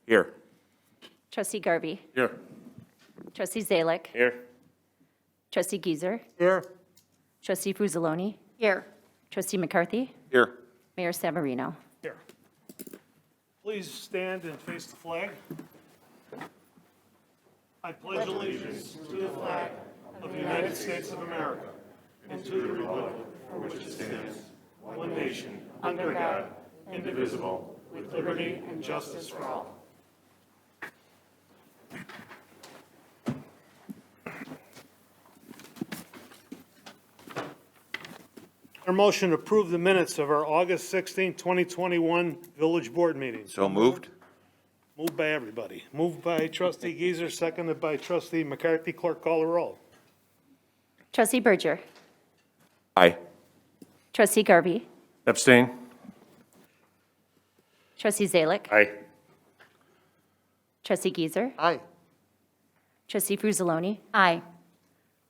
Here. Trustee Garvey. Here. Trustee Zalek. Here. Trustee Gieser. Here. Trustee Fruzzoloni. Here. Trustee McCarthy. Here. Mayor Savarino. Here. Please stand and face the flag. I pledge allegiance to the flag of the United States of America and to the republic for which it stands, one nation, under God, indivisible, with liberty and justice for all. Our motion to approve the minutes of our August 16, 2021 Village Board meeting. So moved? Moved by everybody. Moved by trustee Gieser, seconded by trustee McCarthy. Clerk, call the roll. Trustee Berger. Aye. Trustee Garvey. Abstain? Trustee Zalek. Aye. Trustee Gieser. Aye. Trustee Fruzzoloni. Aye.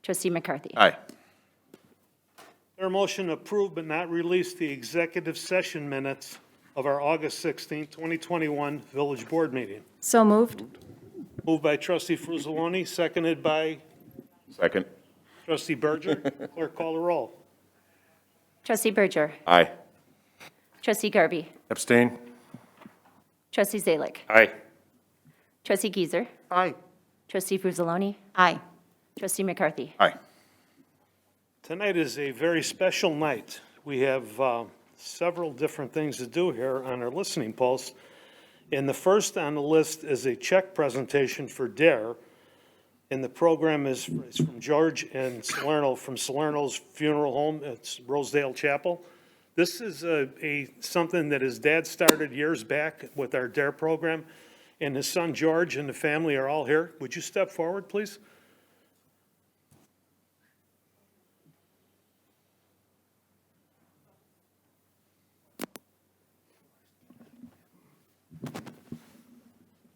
Trustee McCarthy. Aye. Their motion to approve but not release the executive session minutes of our August 16, 2021 Village Board meeting. So moved. Moved by trustee Fruzzoloni, seconded by Second? trustee Berger. Clerk, call the roll. Trustee Berger. Aye. Trustee Garvey. Abstain? Trustee Zalek. Aye. Trustee Gieser. Aye. Trustee Fruzzoloni. Aye. Trustee McCarthy. Aye. Tonight is a very special night. We have several different things to do here on our listening post. And the first on the list is a check presentation for DARE. And the program is from George and Salerno, from Salerno's funeral home. It's Rosedale Chapel. This is something that his dad started years back with our DARE program. And his son George and the family are all here. Would you step forward, please?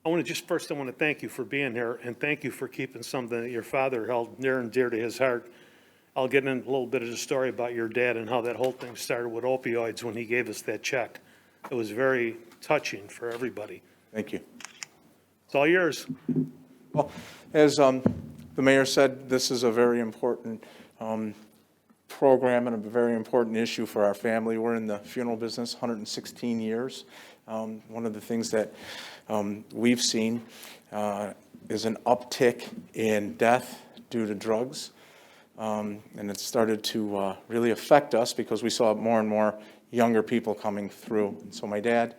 I want to thank you for being here, and thank you for keeping something that your father held near and dear to his heart. I'll get into a little bit of the story about your dad and how that whole thing started with opioids when he gave us that check. It was very touching for everybody. Thank you. It's all yours. Well, as the mayor said, this is a very important program and a very important issue for our family. We're in the funeral business 116 years. One of the things that we've seen is an uptick in death due to drugs. And it started to really affect us because we saw more and more younger people coming through. And so my dad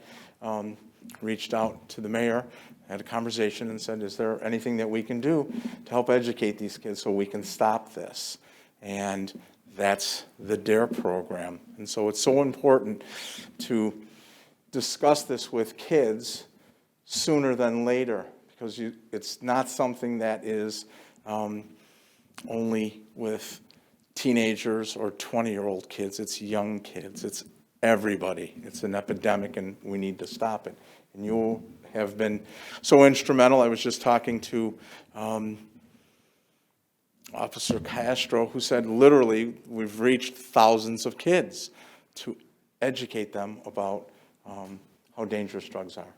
reached out to the mayor, had a conversation, and said, is there anything that we can do to help educate these kids so we can stop this? And that's the DARE program. And so it's so important to discuss this with kids sooner than later, because it's not something that is only with teenagers or 20-year-old kids. It's young kids. It's everybody. It's an epidemic, and we need to stop it. And you have been so instrumental. I was just talking to Officer Castro, who said literally we've reached thousands of kids to educate them about how dangerous drugs are.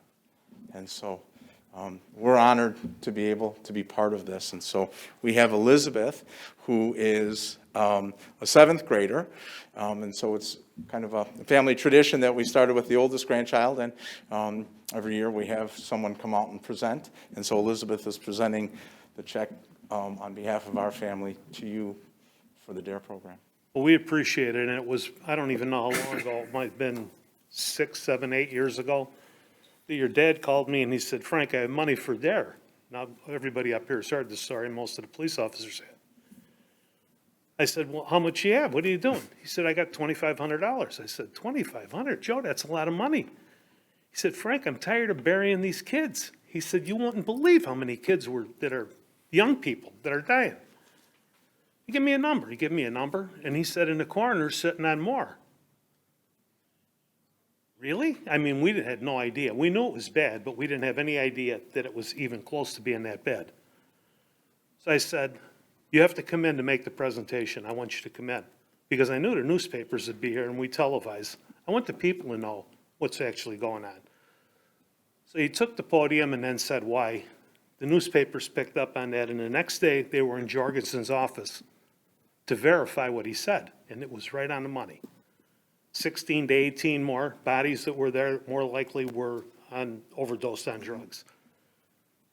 And so we're honored to be able to be part of this. And so we have Elizabeth, who is a 7th grader. And so it's kind of a family tradition that we started with the oldest grandchild. And every year we have someone come out and present. And so Elizabeth is presenting the check on behalf of our family to you for the DARE program. Well, we appreciate it, and it was, I don't even know how long ago, it might have been 6, 7, 8 years ago, that your dad called me and he said, Frank, I have money for DARE. Now, everybody up here has heard this story, most of the police officers have. I said, well, how much you have? What are you doing? He said, I got $2,500. I said, $2,500? Joe, that's a lot of money. He said, Frank, I'm tired of burying these kids. He said, you wouldn't believe how many kids that are young people that are dying. He gave me a number. He gave me a number, and he said in the coroner sitting on more. Really? I mean, we had no idea. We knew it was bad, but we didn't have any idea that it was even close to being that bad. So I said, you have to come in to make the presentation. I want you to come in. Because I knew the newspapers would be here and we televise. I want the people to know what's actually going on. So he took the podium and then said why. The newspapers picked up on that, and the next day, they were in Jorgensen's office to verify what he said, and it was right on the money. 16 to 18 more bodies that were there, more likely were overdosed on drugs.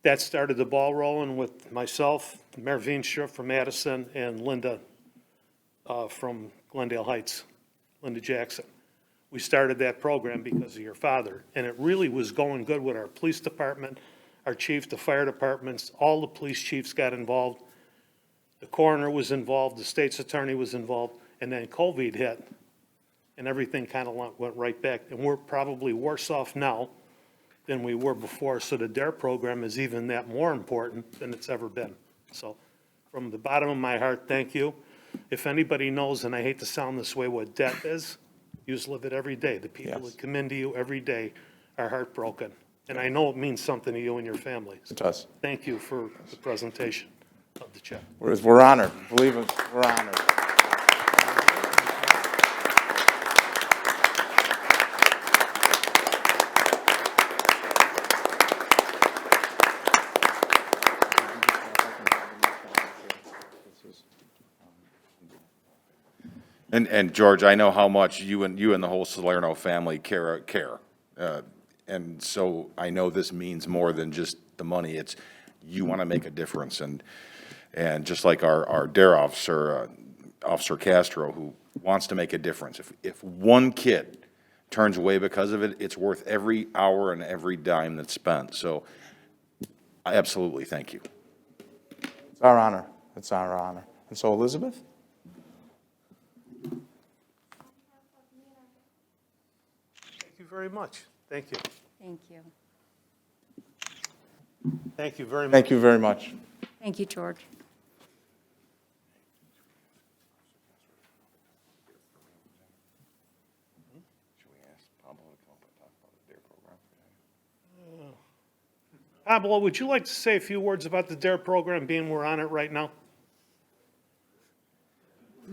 That started the ball rolling with myself, Mayor Veenstra from Madison, and Linda from Glendale Heights, Linda Jackson. We started that program because of your father, and it really was going good with our police department, our chief, the fire departments, all the police chiefs got involved. The coroner was involved, the state's attorney was involved, and then COVID hit, and everything kind of went right back. And we're probably worse off now than we were before, so the DARE program is even that more important than it's ever been. So from the bottom of my heart, thank you. If anybody knows, and I hate to sound this way, what debt is, you just live it every day. The people Yes. that come into you every day are heartbroken. And I know it means something to you and your families. It does. Thank you for the presentation of the check. We're honored. Believe us, we're honored. And George, I know how much you and the whole Salerno family care. And so I know this means more than just the money. It's, you want to make a difference. And just like our DARE officer, Officer Castro, who wants to make a difference. If one kid turns away because of it, it's worth every hour and every dime that's spent. So I absolutely thank you. It's our honor. It's our honor. And so Elizabeth? Thank you very much. Thank you. Thank you. Thank you very much. Thank you very much. Thank you, George. Should we ask Pablo to come up and talk about the DARE program? Pablo, would you like to say a few words about the DARE program, being we're on it right now?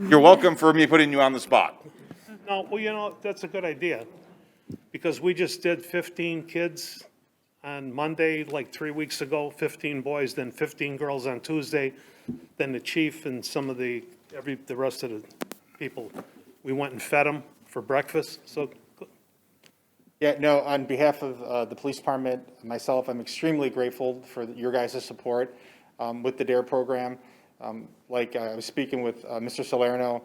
You're welcome for me putting you on the spot. No, well, you know, that's a good idea, because we just did 15 kids on Monday, like 3 weeks ago, 15 boys, then 15 girls on Tuesday, then the chief and some of the rest of the people, we went and fed them for breakfast, so. Yeah, no, on behalf of the police department, myself, I'm extremely grateful for your guys' support with the DARE program. Like I was speaking with Mr. Salerno,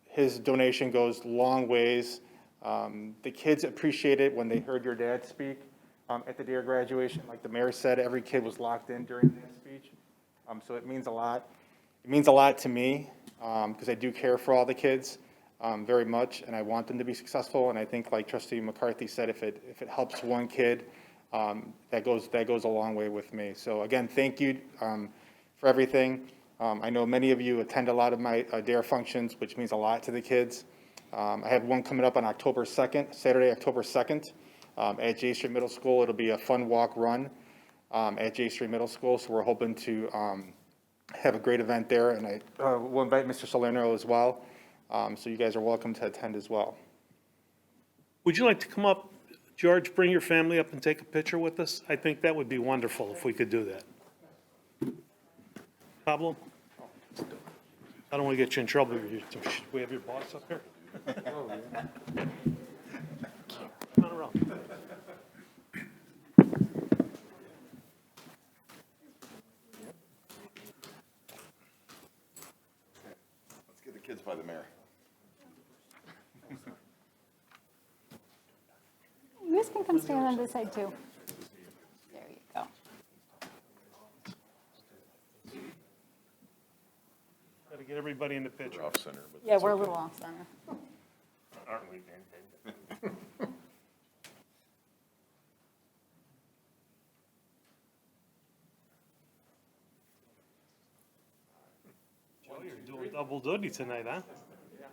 his donation goes long ways. The kids appreciate it when they heard your dad speak at the DARE graduation. Like the mayor said, every kid was locked in during that speech. So it means a lot. It means a lot to me because I do care for all the kids very much, and I want them to be successful. And I think, like Trustee McCarthy said, if it helps one kid, that goes a long way with me. So again, thank you for everything. I know many of you attend a lot of my DARE functions, which means a lot to the kids. I have one coming up on October 2nd, Saturday, October 2nd, at J Street Middle School. It'll be a fun walk run at J Street Middle School, so we're hoping to have a great event there, and I will invite Mr. Salerno as well, so you guys are welcome to attend as well. Would you like to come up, George, bring your family up and take a picture with us? I think that would be wonderful if we could do that. Pablo? I don't want to get you in trouble. We have your boss up here? Come on around. Let's get the kids by the mayor. You guys can come stand on this side too. There you go. Got to get everybody in the picture. Off center, but Yeah, we're a little off center. Aren't we? Joe, you're doing double duty tonight, huh?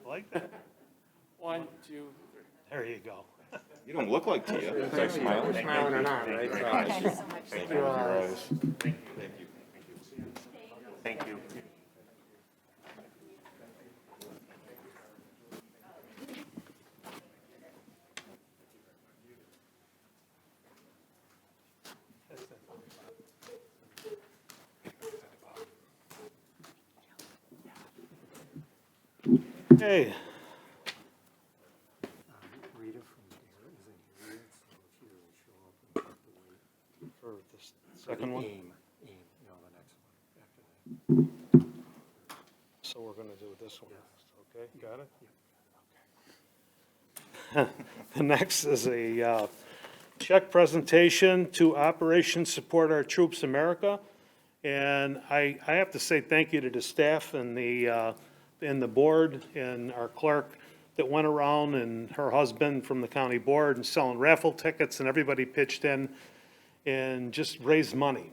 I like that. 1, 2, 3. There you go. you don't look like Tia. We're smiling or not, right? Thank you so much. Thank you. Your eyes. Thank you. Okay. For the second one? So we're gonna do this one next, okay, got it? The next is a check presentation to Operation Support Our Troops America. And I have to say thank you to the staff and the board and our clerk that went around, and her husband from the county board, and selling raffle tickets, and everybody pitched in and just raised money.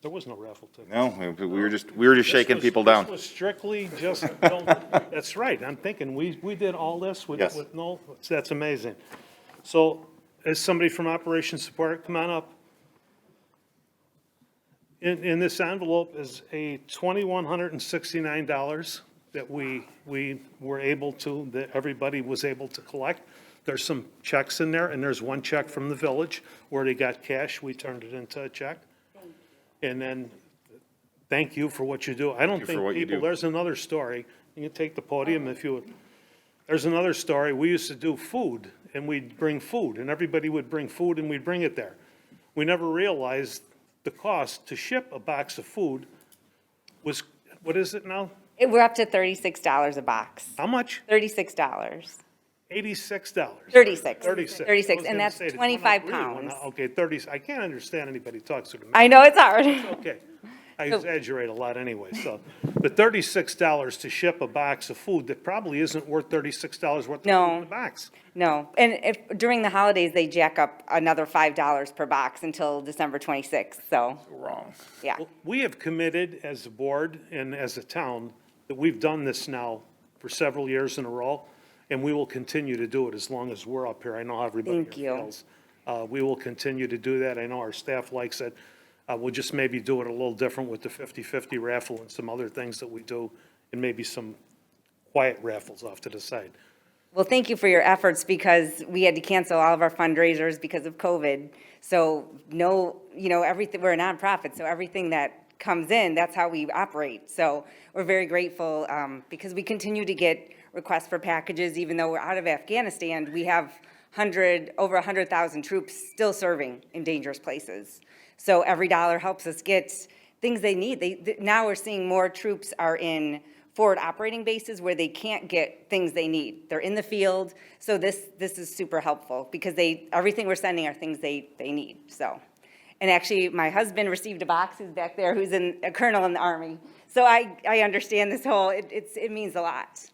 There was no raffle ticket. No, we were just shaking people down. This was strictly just, that's right, I'm thinking, we did all this with, Yes. with no, that's amazing. So, is somebody from Operation Support, come on up. In this envelope is a $2,169 that we were able to, that everybody was able to collect. There's some checks in there, and there's one check from the village where they got cash, we turned it into a check. And then, thank you for what you do. I don't you think for what you people, do. there's another story, you can take the podium if you would. There's another story, we used to do food, and we'd bring food, and everybody would bring food, and we'd bring it there. We never realized the cost to ship a box of food was, what is it now? We're up to $36 a box. How much? $36. $86. 36. 36. 36, I was and gonna that's say, it went up 25 really went pounds. up. Okay, 30, I can't understand anybody talks to the. I know it's hard. Okay, I exaggerate a lot anyway, so, but $36 to ship a box of food that probably isn't worth $36 worth of No. food in the box. No, and if, during the holidays, they jack up another $5 per box until December 26th, so, Wrong. yeah. We have committed as a board and as a town that we've done this now for several years in a row, and we will continue to do it as long as we're up here. I know how everybody Thank here you. feels. We will continue to do that. I know our staff likes it. We'll just maybe do it a little different with the 50/50 raffle and some other things that we do, and maybe some quiet raffles off to the side. Well, thank you for your efforts, because we had to cancel all of our fundraisers because of COVID. So no, everything, we're a nonprofit, so everything that comes in, that's how we operate. So we're very grateful, because we continue to get requests for packages, even though we're out of Afghanistan. We have over 100,000 troops still serving in dangerous places. So every dollar helps us get things they need. Now we're seeing more troops are in forward operating bases where they can't get things they need. They're in the field, so this is super helpful, because everything we're sending are things they need, so. And actually, my husband received a box, who's back there, who's a colonel in the Army. So I understand this whole, it means a lot.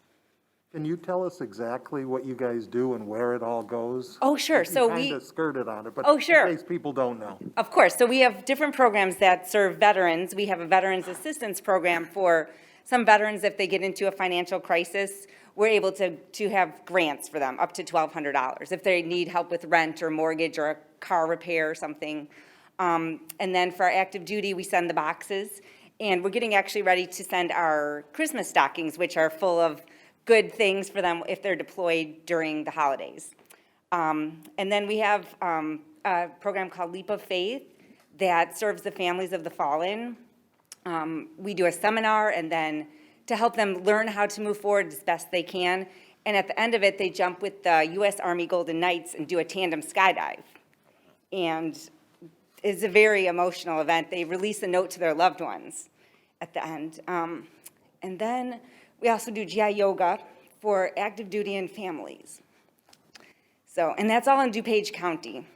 Can you tell us exactly what you guys do and where it all goes? Oh, sure. So You we, kind of skirted on it, but Oh, sure. in case people don't know. of course, so we have different programs that serve veterans. We have a veterans assistance program for some veterans. If they get into a financial crisis, we're able to have grants for them, up to $1,200, if they need help with rent or mortgage or a car repair or something. And then for our active duty, we send the boxes. And we're getting actually ready to send our Christmas stockings, which are full of good things for them if they're deployed during the holidays. And then we have a program called Leap of Faith that serves the families of the fallen. We do a seminar, and then to help them learn how to move forward as best they can. And at the end of it, they jump with the U.S. Army Golden Knights and do a tandem skydive. And it's a very emotional event. They release a note to their loved ones at the end. And then we also do GI yoga for active duty and families. So, and that's all in DuPage County.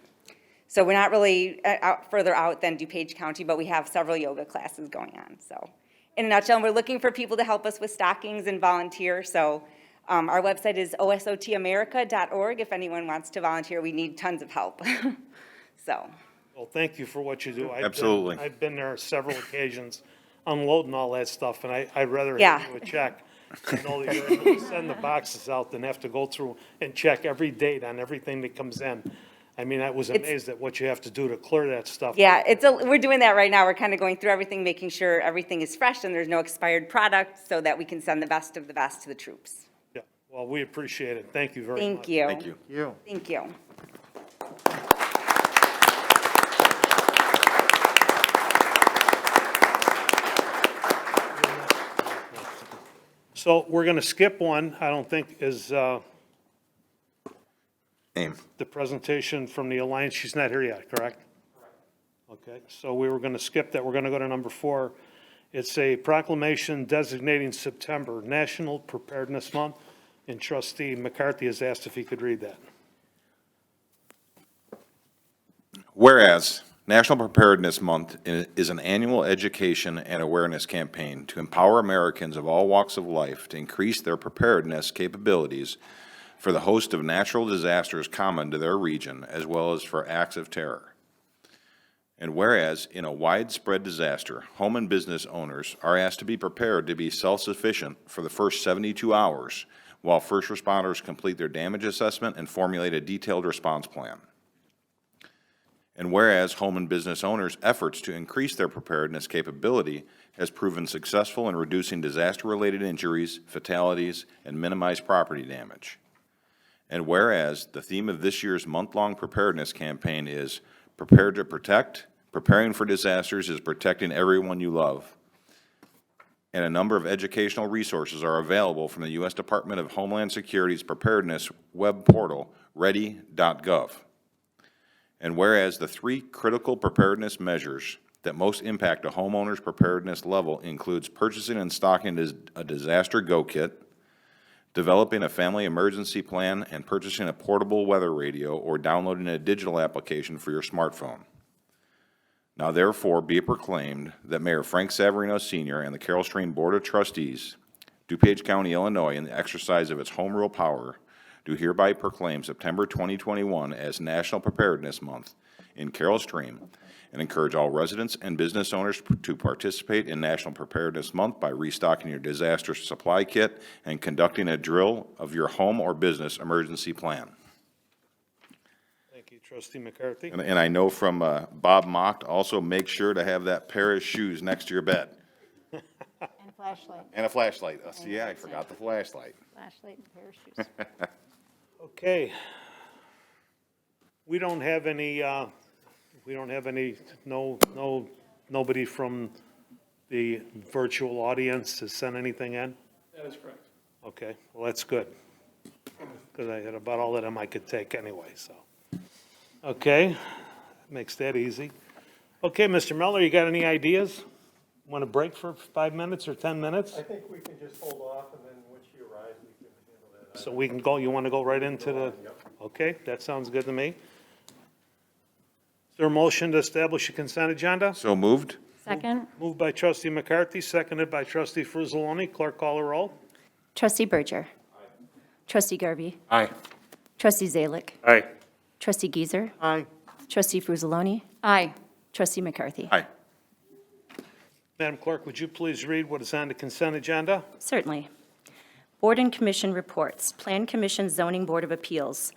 So we're not really further out than DuPage County, but we have several yoga classes going on. So in a nutshell, we're looking for people to help us with stockings and volunteer. So our website is osotamerica.org. If anyone wants to volunteer, we need tons of help. So. Well, thank you for what you do. Absolutely. I've been there several occasions, unloading all that stuff, and I'd rather Yeah. have you a check. You know, that you're able to send the boxes out than have to go through and check every date on everything that comes in. I mean, I was amazed at what you have to do to clear that stuff. Yeah, we're doing that right now. We're kind of going through everything, making sure everything is fresh and there's no expired product, so that we can send the best of the best to the troops. Yeah, well, we appreciate it. Thank you very much. Thank you. Thank you. You. Thank you. So So we're going to skip one, I don't think, is Aim. the presentation from the Alliance. She's not here yet, correct? Okay, so we were going to skip that. We're going to go to number 4. It's a proclamation designating September National Preparedness Month, and Trustee McCarthy has asked if he could read that. Whereas National Preparedness Month is an annual education and awareness campaign to empower Americans of all walks of life to increase their preparedness capabilities for the host of natural disasters common to their region, as well as for acts of terror. And whereas in a widespread disaster, home and business owners are asked to be prepared to be self-sufficient for the first 72 hours while first responders complete their damage assessment and formulate a detailed response plan. And whereas home and business owners' efforts to increase their preparedness capability has proven successful in reducing disaster-related injuries, fatalities, and minimized property damage. And whereas the theme of this year's month-long preparedness campaign is Prepared to Protect, preparing for disasters is protecting everyone you love. And a number of educational resources are available from the U.S. Department of Homeland Security's preparedness web portal, ready.gov. And whereas the 3 critical preparedness measures that most impact a homeowner's preparedness level includes purchasing and stocking a disaster go kit, developing a family emergency plan, and purchasing a portable weather radio or downloading a digital application for your smartphone. Now therefore be it proclaimed that Mayor Frank Savarino Sr. and the Carroll Stream Board of Trustees, DuPage County, Illinois, in the exercise of its home rule power, do hereby proclaim September 2021 as National Preparedness Month in Carroll Stream, and encourage all residents and business owners to participate in National Preparedness Month by restocking your disaster supply kit and conducting a drill of your home or business emergency plan. Thank you, Trustee McCarthy. And I know from Bob Mock, also make sure to have that pair of shoes next to your bed. And flashlight, And a flashlight. See, I forgot the flashlight. flashlight and pair of shoes. Okay. We don't have any, nobody from the virtual audience has sent anything in? That is correct. Okay, well, that's good. Because I had about all of them I could take anyway, so. Okay, makes that easy. Okay, Mr. Miller, you got any ideas? Want to break for 5 minutes or 10 minutes? I think we can just hold off, and then once you arrive, we can handle that. So we can go, you want to go right into the, okay, that sounds good to me. Is there a motion to establish a consent agenda? So moved? Second, Moved by trustee McCarthy, seconded by trustee Fruzzoloni. Clerk, call the roll. Trustee Berger. Trustee Garvey. Aye. Trustee Zalick. Aye. Trustee Gieser. Aye. Trustee Fruzzoloni. aye. Trustee McCarthy. Aye. Madam Clerk, would you please read what is on the consent agenda? Certainly. Board and Commission reports. Plan Commission Zoning Board of Appeals,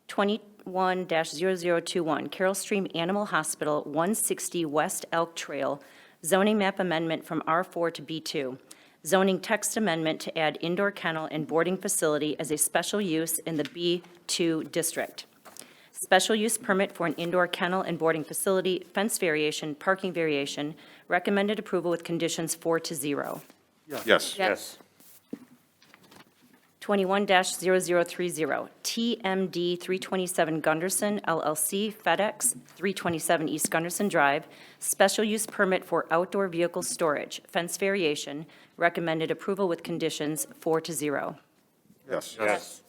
21-0021, Carroll Stream Animal Hospital, 160 West Elk Trail, zoning map amendment from R4 to B2. Zoning text amendment to add indoor kennel and boarding facility as a special use in the B2 district. Special use permit for an indoor kennel and boarding facility, fence variation, parking variation, recommended approval with conditions 4-0. Yes. Yes. 21-0030, TMD 327 Gunderson LLC, FedEx, 327 East Gunderson Drive, special use permit for outdoor vehicle storage, fence variation, recommended approval with conditions 4-0. Yes. Yes.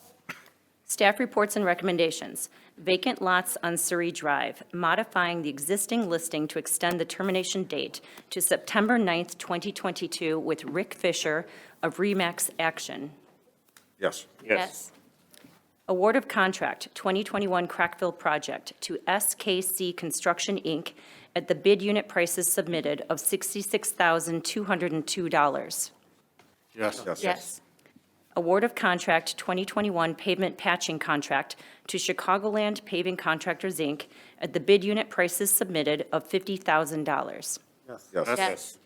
Staff reports and recommendations. Vacant lots on Surrey Drive, modifying the existing listing to extend the termination date to September 9th, 2022 with Rick Fisher of Remax Action. Yes. Yes. Award of contract, 2021 Crackville project to SKC Construction, Inc. at the bid unit prices submitted of $66,202. Yes. Yes. Award of contract, 2021 pavement patching contract to Chicagoland Paving Contractors, Inc. at the bid unit prices submitted of $50,000. Yes. Yes.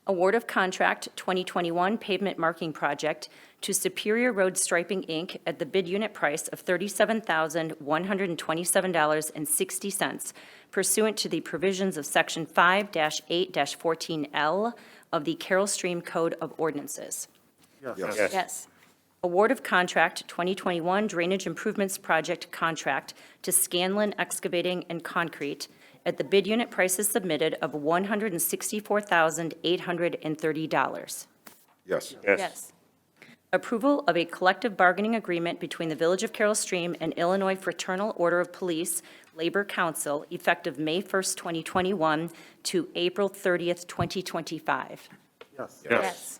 Award of contract, 2021 pavement marking project to Superior Road Striping, Inc. at the bid unit price of $37,127.60 pursuant to the provisions of Section 5-8-14L of the Carroll Stream Code of Ordinances. Yes. Yes. Award of contract 2021 Drainage Improvements Project contract to Scanlon Excavating and Concrete at the bid unit prices submitted of $164,830. Yes. Approval of a collective bargaining agreement between the Village of Carroll Stream and Illinois Fraternal Order of Police Labor Council effective May 1st, 2021 to April 30th, 2025. Yes.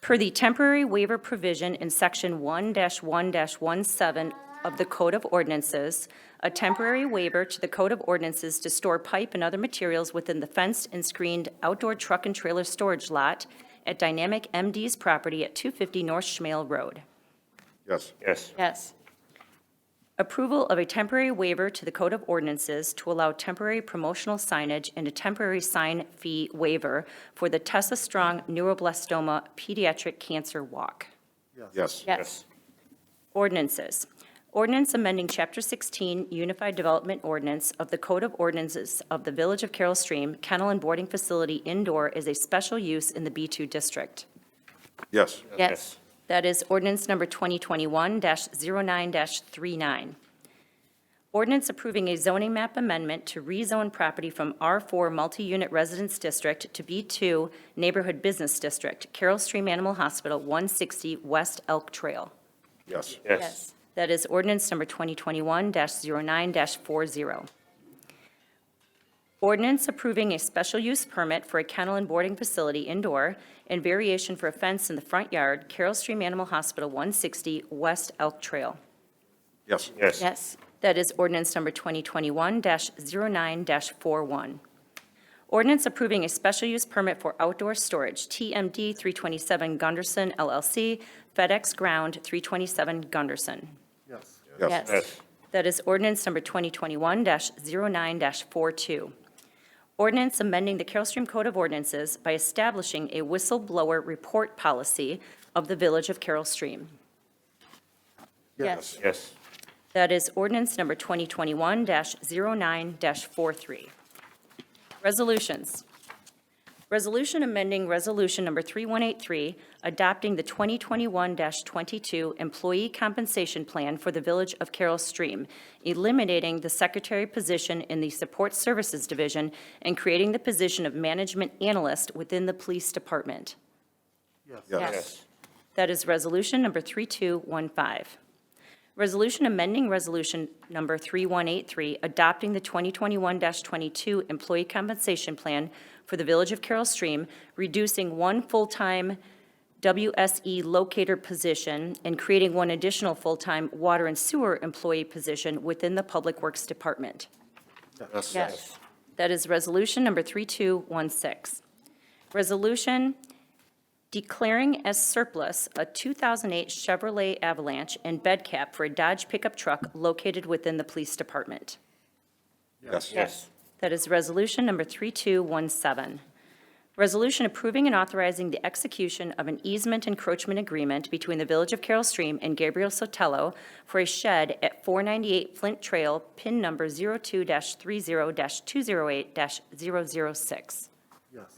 Per the temporary waiver provision in Section 1-1-17 of the Code of Ordinances, a temporary waiver to the Code of Ordinances to store pipe and other materials within the fenced and screened outdoor truck and trailer storage lot at Dynamic MD's property at 250 North Schmale Road. Yes. Yes. Approval of a temporary waiver to the Code of Ordinances to allow temporary promotional signage and a temporary sign fee waiver for the Tessa Strong Neuroblastoma Pediatric Cancer Walk. Yes. Ordinances. Ordinance amending Chapter 16 Unified Development Ordinance of the Code of Ordinances of the Village of Carroll Stream, Kennel and Boarding Facility Indoor is a special use in the B2 District. Yes. Yes. That is ordinance number 2021-09-39. Ordinance approving a zoning map amendment to rezone property from R4 Multi-Unit Residence District to B2 Neighborhood Business District, Carroll Stream Animal Hospital, 160 West Elk Trail. Yes. That is ordinance number 2021-09-40. Ordinance approving a special use permit for a kennel and boarding facility indoor and variation for a fence in the front yard, Carroll Stream Animal Hospital, 160 West Elk Trail. Yes. Yes. That is ordinance number 2021-09-41. Ordinance approving a special use permit for outdoor storage, TMD 327 Gunderson LLC, FedEx Ground 327 Gunderson. Yes. That is ordinance number 2021-09-42. Ordinance amending the Carroll Stream Code of Ordinances by establishing a whistleblower report policy of the Village of Carroll Stream. Yes. That is ordinance number 2021-09-43. Resolutions. Resolution amending Resolution number 3183, adopting the 2021-22 Employee Compensation Plan for the Village of Carroll Stream, eliminating the secretary position in the Support Services Division and creating the position of Management Analyst within the Police Department. Yes. That is Resolution number 3215. Resolution amending Resolution number 3183, adopting the 2021-22 Employee Compensation Plan for the Village of Carroll Stream, reducing one full-time WSE locator position and creating one additional full-time water and sewer employee position within the Public Works Department. Yes. That is Resolution number 3216. Resolution declaring as surplus a 2008 Chevrolet Avalanche and bed cap for a Dodge pickup truck located within the Police Department. Yes. That is Resolution number 3217. Resolution approving and authorizing the execution of an easement encroachment agreement between the Village of Carroll Stream and Gabriel Sotelo for a shed at 498 Flint Trail, PIN number 02-30-208-006.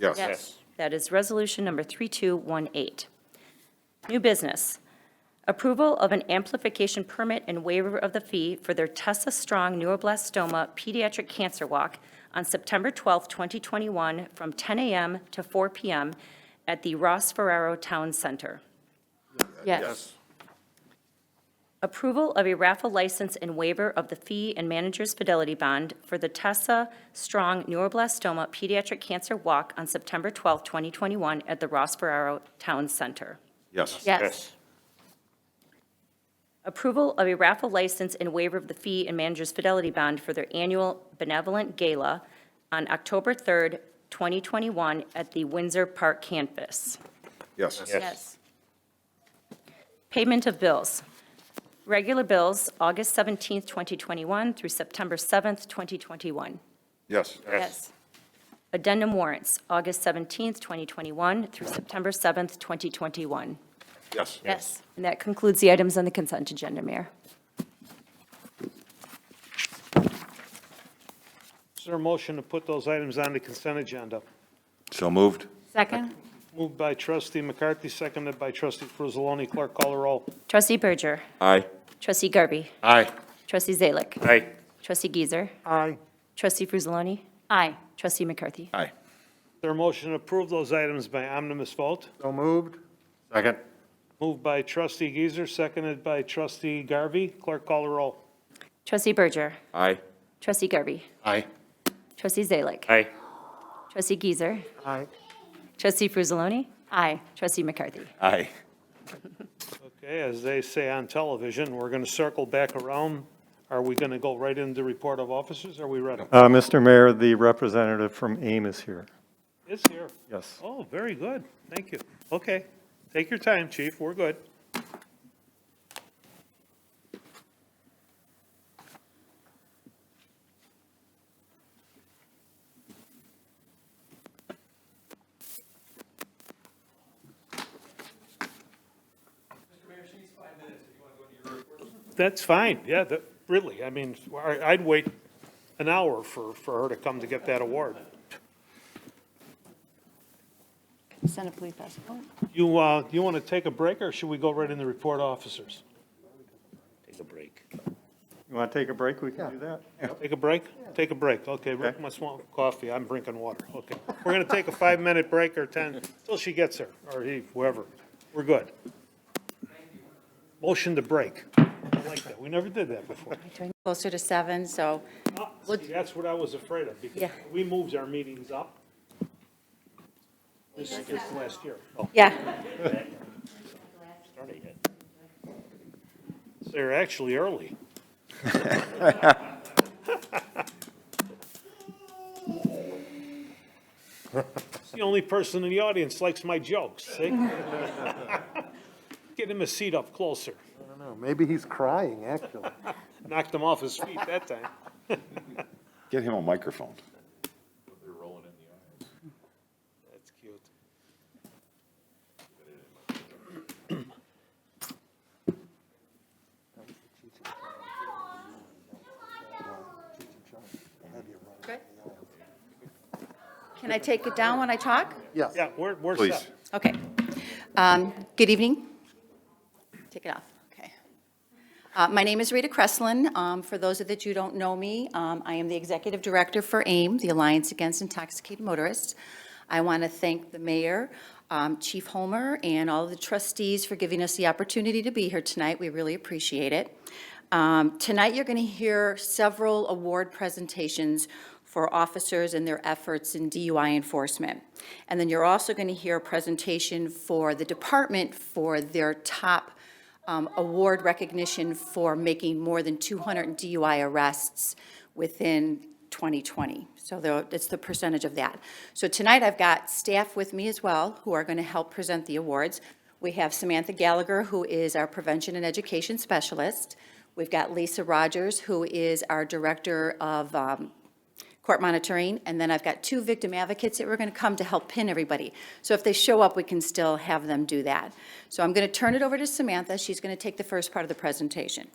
Yes. That is Resolution number 3218. New business. Approval of an amplification permit and waiver of the fee for their Tessa Strong Neuroblastoma Pediatric Cancer Walk on September 12, 2021, from 10 a.m. to 4 p.m. at the Ross Ferraro Town Center. Yes. Approval of a raffle license and waiver of the fee and manager's fidelity bond for the Tessa Strong Neuroblastoma Pediatric Cancer Walk on September 12, 2021, at the Ross Ferraro Town Center. Yes. Approval of a raffle license and waiver of the fee and manager's fidelity bond for their annual benevolent gala on October 3rd, 2021, at the Windsor Park campus. Yes. Payment of bills. Regular bills, August 17th, 2021 through September 7th, 2021. Yes. Addendum warrants, August 17th, 2021 through September 7th, 2021. Yes. And that concludes the items on the consent agenda, Mayor. Is there a motion to put those items on the consent agenda? So moved. Second? Moved by trustee McCarthy, seconded by trustee Frusaloni. Clerk, call the roll. Trustee Berger. Aye. Trustee Garby. Aye. Trustee Zalick. Aye. Trustee Giesers. Aye. Trustee Frusaloni. Aye. Trustee McCarthy. Aye. Is there a motion to approve those items by omnibus vote? So moved? Second. Moved by trustee Geezer, seconded by trustee Garvey. Clerk, call the roll. Trustee Berger. Aye. Trustee Garby. Aye. Trustee Zalick. Aye. Trustee Giesers. Aye. Trustee Frusaloni. Aye. Trustee McCarthy. Aye. Okay, as they say on television, we're going to circle back around. Are we going to go right into report of officers? Are we ready? Mr. Mayor, the representative from AIM is here. It's here. Yes. Oh, very good. Thank you. Okay. Take your time, chief. We're good. That's fine. Yeah, really. I mean, I'd wait an hour for her to come to get that award. Send a police passport? You want to take a break, or should we go right in the report officers? Take a break. You want to take a break? We can do that. Take a break? Take a break. Okay, Rick must want coffee. I'm drinking water. Okay. We're going to take a 5-minute break or 10 until she gets here, or he, whoever. We're good. Motion to break. I like that. We never did that before. Closer to 7, so, Ah, see, that's what I was afraid of, because Yeah. we moved our meetings up. This last year. Oh, yeah. started yet. So they're actually early. The only person in the audience likes my jokes, see? Get him a seat up closer. I don't know, maybe he's crying, actually. Knocked him off his feet that time. Get him a microphone. That's cute. Good. Can I take it down when I talk? Yes. Yeah, we're Please. set. Okay. Good evening. Take it off. Okay. My name is Rita Kreslin. For those of you who don't know me, I am the Executive Director for AIM, the Alliance Against Intoxicated Motorists. I want to thank the mayor, Chief Homer, and all of the trustees for giving us the opportunity to be here tonight. We really appreciate it. Tonight, you're going to hear several award presentations for officers and their efforts in DUI enforcement. And then you're also going to hear a presentation for the department for their top award recognition for making more than 200 DUI arrests within 2020. So it's the percentage of that. So tonight I've got staff with me as well who are going to help present the awards. We have Samantha Gallagher, who is our prevention and education specialist. We've got Lisa Rogers, who is our director of court monitoring, and then I've got 2 victim advocates that were going to come to help pin everybody. So if they show up, we can still have them do that. So I'm going to turn it over to Samantha. She's going to take the first part of the presentation.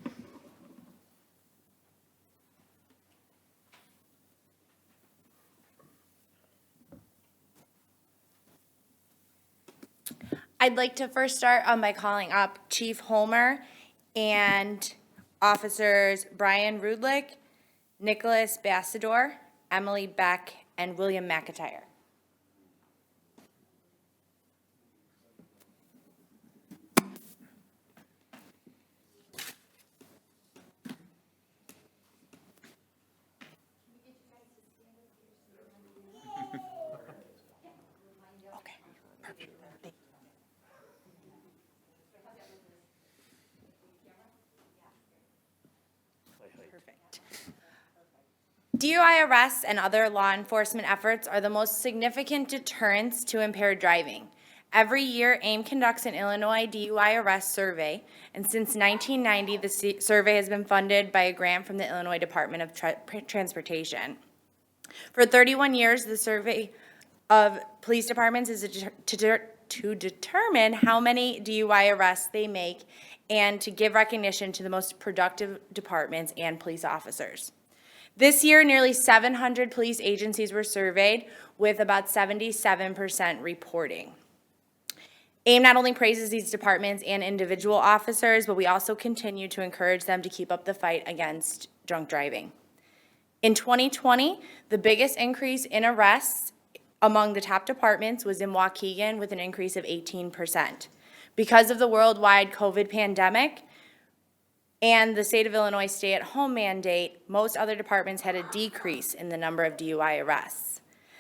I'd like to first start by calling up Chief Homer and Officers Brian Rudlick, Nicholas Bassador, Emily Beck, and William McIntyre. DUI arrests and other law enforcement efforts are the most significant deterrents to impaired driving. Every year, AIM conducts an Illinois DUI arrest survey, and since 1990, the survey has been funded by a grant from the Illinois Department of Transportation. For 31 years, the survey of police departments is to determine how many DUI arrests they make and to give recognition to the most productive departments and police officers. This year, nearly 700 police agencies were surveyed, with about 77% reporting. AIM not only praises these departments and individual officers, but we also continue to encourage them to keep up the fight against drunk driving. In 2020, the biggest increase in arrests among the top departments was in Waukegan, with an increase of 18%. Because of the worldwide COVID pandemic and the state of Illinois stay-at-home mandate, most other departments had a decrease in the number of DUI arrests.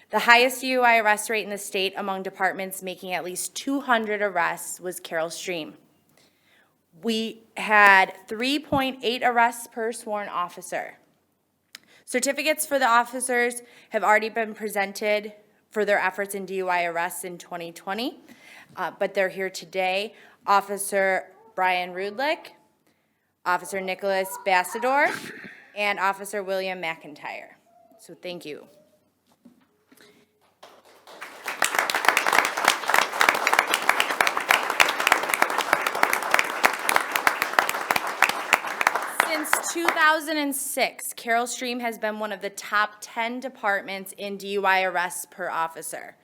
The highest DUI arrest rate in the state among departments making at least 200 arrests was Carroll Stream. We had 3.8 arrests per sworn officer. Certificates for the officers have already been presented for their efforts in DUI arrests in 2020, but they're here today. Officer Brian Rudlick, Officer Nicholas Bassador, and Officer William McIntyre. So thank you. Since 2006, Carroll Stream has been one of the top 10 departments in DUI arrests per officer.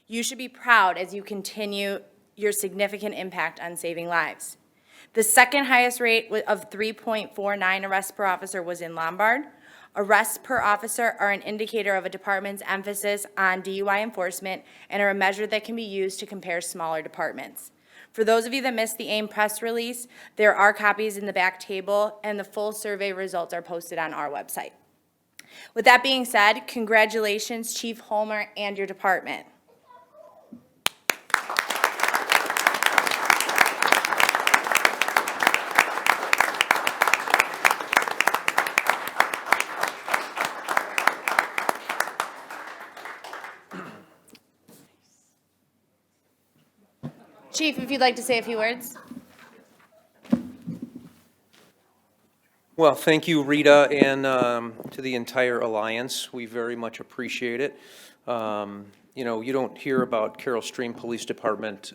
You should be proud as you continue your significant impact on saving lives. The second highest rate of 3.49 arrests per officer was in Lombard. Arrests per officer are an indicator of a department's emphasis on DUI enforcement and are a measure that can be used to compare smaller departments. For those of you that missed the AIM press release, there are copies in the back table, and the full survey results are posted on our website. With that being said, congratulations, Chief Holmer and your department. Chief, if you'd like to say a few words. Well, thank you, Rita, and to the entire Alliance. We very much appreciate it. You know, you don't hear about Carroll Stream Police Department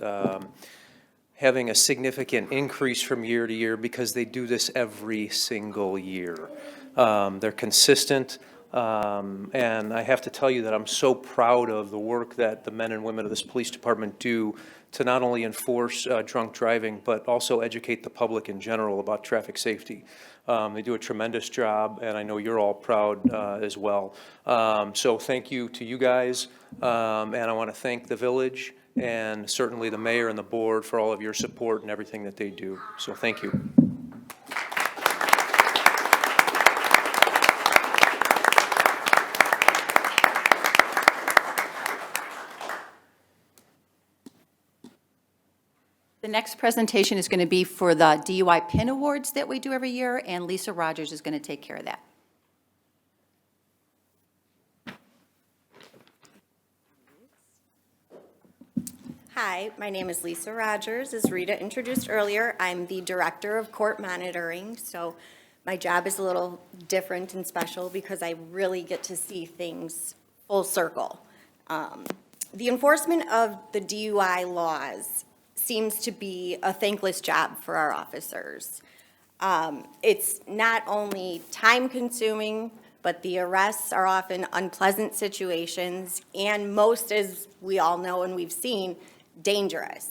having a significant increase from year to year because they do this every single year. They're consistent, and I have to tell you that I'm so proud of the work that the men and women of this police department do to not only enforce drunk driving, but also educate the public in general about traffic safety. They do a tremendous job, and I know you're all proud as well. So thank you to you guys, and I want to thank the village and certainly the mayor and the board for all of your support and everything that they do. So thank you. The next presentation is going to be for the DUI Pin Awards that we do every year, and Lisa Rogers is going to take care of that. Hi, my name is Lisa Rogers. As Rita introduced earlier, I'm the Director of Court Monitoring, so my job is a little different and special because I really get to see things full circle. The enforcement of the DUI laws seems to be a thankless job for our officers. It's not only time-consuming, but the arrests are often unpleasant situations, and most, as we all know and we've seen, dangerous.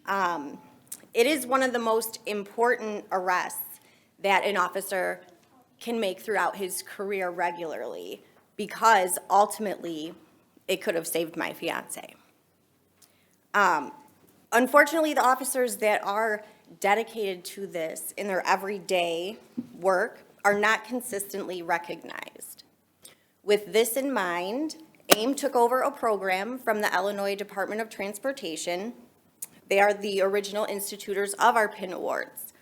It is one of the most important arrests that an officer can make throughout his career regularly, because ultimately, it could have saved my fiance. Unfortunately, the officers that are dedicated to this in their everyday work are not consistently recognized. With this in mind, AIM took over a program from the Illinois Department of Transportation. They are the original institutors of our PIN Awards.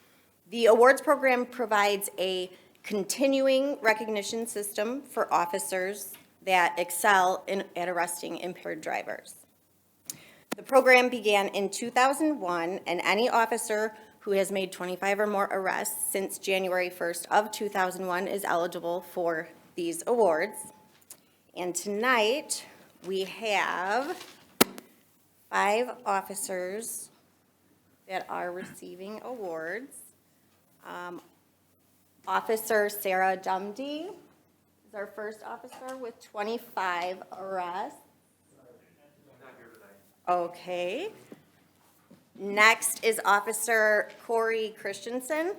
The awards program provides a continuing recognition system for officers that excel at arresting impaired drivers. The program began in 2001, and any officer who has made 25 or more arrests since January 1st of 2001 is eligible for these awards. And tonight, we have 5 officers that are receiving awards. Officer Sarah Dumdy is is our first officer with 25 arrests. Okay. Next is Officer Corey Christensen.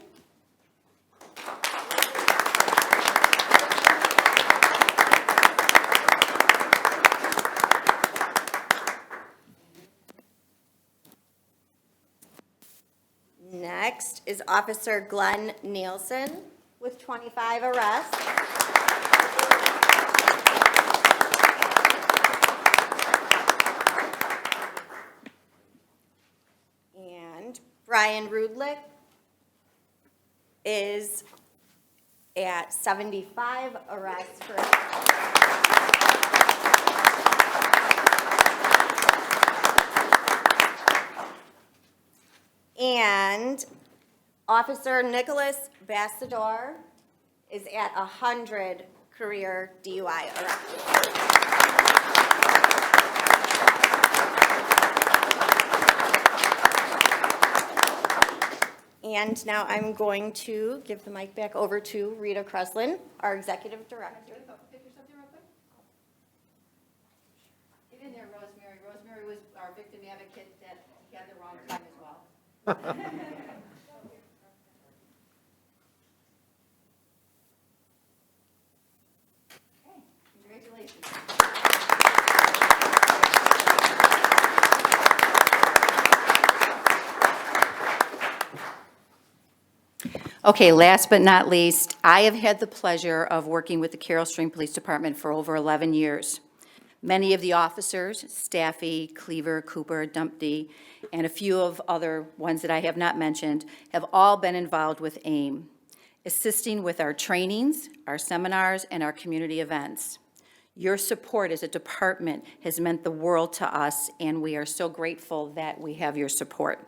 Next is Officer Glenn Nielsen with 25 arrests. And Brian Rudlick is at 75 arrests for and Officer Nicholas Bassador is at 100 career DUI arrests. And now I'm going to give the mic back over to Rita Kreslin, our Executive Director. Get in there, Rosemary. Rosemary was our victim advocate that had the wrong time as well. Okay, congratulations. Okay, last but not least, I have had the pleasure of working with the Carroll Stream Police Department for over 11 years. Many of the officers, Staffy, Cleaver, Cooper, Dumpty, and a few of other ones that I have not mentioned, have all been involved with AIM, assisting with our trainings, our seminars, and our community events. Your support as a department has meant the world to us, and we are so grateful that we have your support.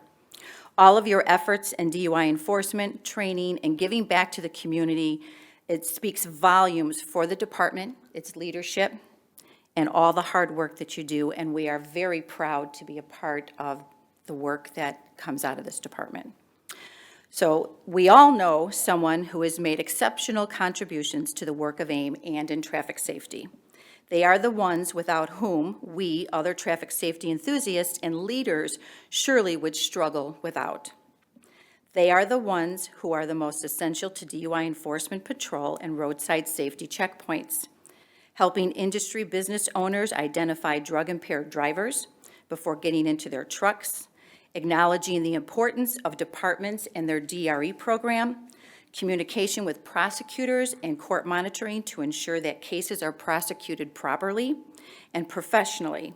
All of your efforts in DUI enforcement, training, and giving back to the community, it speaks volumes for the department, its leadership, and all the hard work that you do, and we are very proud to be a part of the work that comes out of this department. So we all know someone who has made exceptional contributions to the work of AIM and in traffic safety. They are the ones without whom we, other traffic safety enthusiasts and leaders, surely would struggle without. They are the ones who are the most essential to DUI enforcement patrol and roadside safety checkpoints, helping industry business owners identify drug-impaired drivers before getting into their trucks, acknowledging the importance of departments and their DRE program, communication with prosecutors and court monitoring to ensure that cases are prosecuted properly and professionally.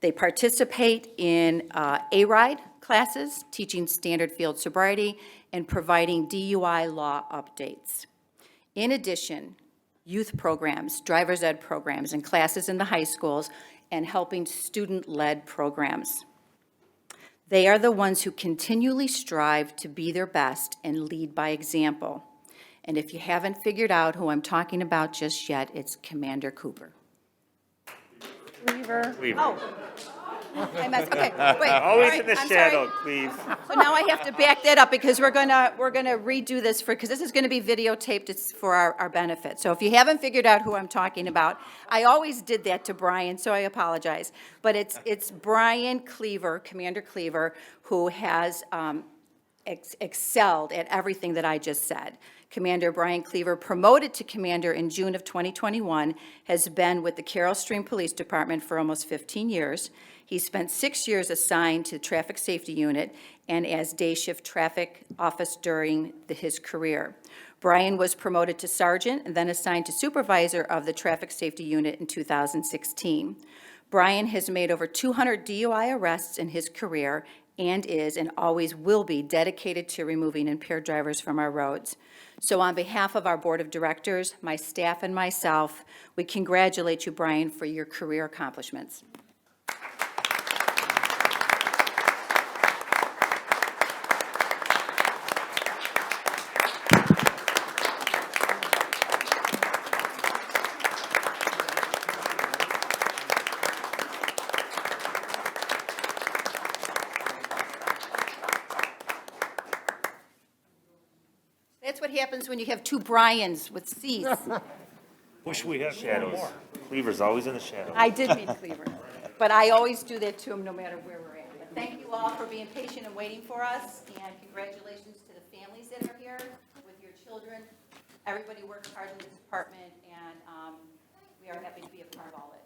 They participate in A-RIDE classes, teaching standard field sobriety, and providing DUI law updates. In addition, youth programs, driver's ed programs, and classes in the high schools, and helping student-led programs. They are the ones who continually strive to be their best and lead by example. And if you haven't figured out who I'm talking about just yet, it's Commander Cooper. Cleaver. Oh. I messed, okay, wait. Always all in the I'm shadow, sorry. please. So now I have to back that up because we're gonna redo this because this is gonna be videotaped. It's for our benefit. So if you haven't figured out who I'm talking about, I always did that to Brian, so I apologize. But it's Brian Cleaver, Commander Cleaver, who has excelled at everything that I just said. Commander Brian Cleaver, promoted to commander in June of 2021, has been with the Carroll Stream Police Department for almost 15 years. He spent 6 years assigned to the Traffic Safety Unit and as day shift traffic office during his career. Brian was promoted to sergeant and then assigned to supervisor of the Traffic Safety Unit in 2016. Brian has made over 200 DUI arrests in his career and is and always will be dedicated to removing impaired drivers from our roads. So on behalf of our board of directors, my staff, and myself, we congratulate you, Brian, for your career accomplishments. That's what happens when you have two Brians with C's. Wish we had Shadows. more. Cleaver's always in the shadows. I did mean Cleaver, but I always do that to them no matter where we're at. But thank you all for being patient and waiting for us, and congratulations to the families that are here with your children. Everybody works hard in this department, and we are happy to be a part of all of it.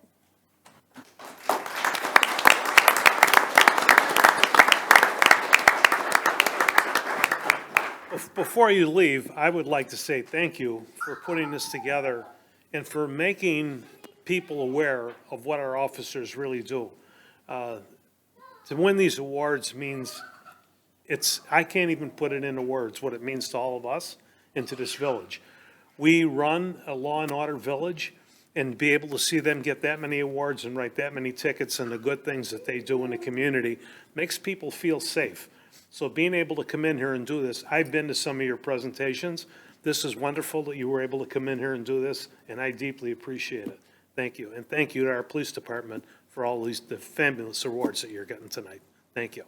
Before you leave, I would like to say thank you for putting this together and for making people aware of what our officers really do. To win these awards means I can't even put it into words what it means to all of us and to this village. We run a law and order village, and be able to see them get that many awards and write that many tickets and the good things that they do in the community makes people feel safe. So being able to come in here and do this, I've been to some of your presentations. This is wonderful that you were able to come in here and do this, and I deeply appreciate it. Thank you. And thank you to our police department for all the fabulous awards that you're getting tonight. Thank you.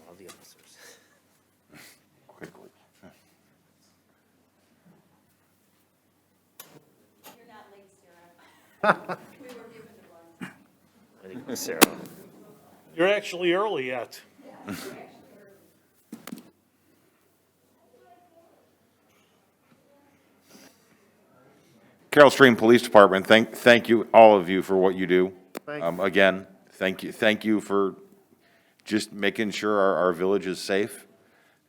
All the officers. Quickly. You're not late, Sarah. We were given the one. I think Sarah. You're actually early yet. Carroll Stream Police Department, thank you, all of you, for what you do. Thank you. Again, thank you for just making sure our village is safe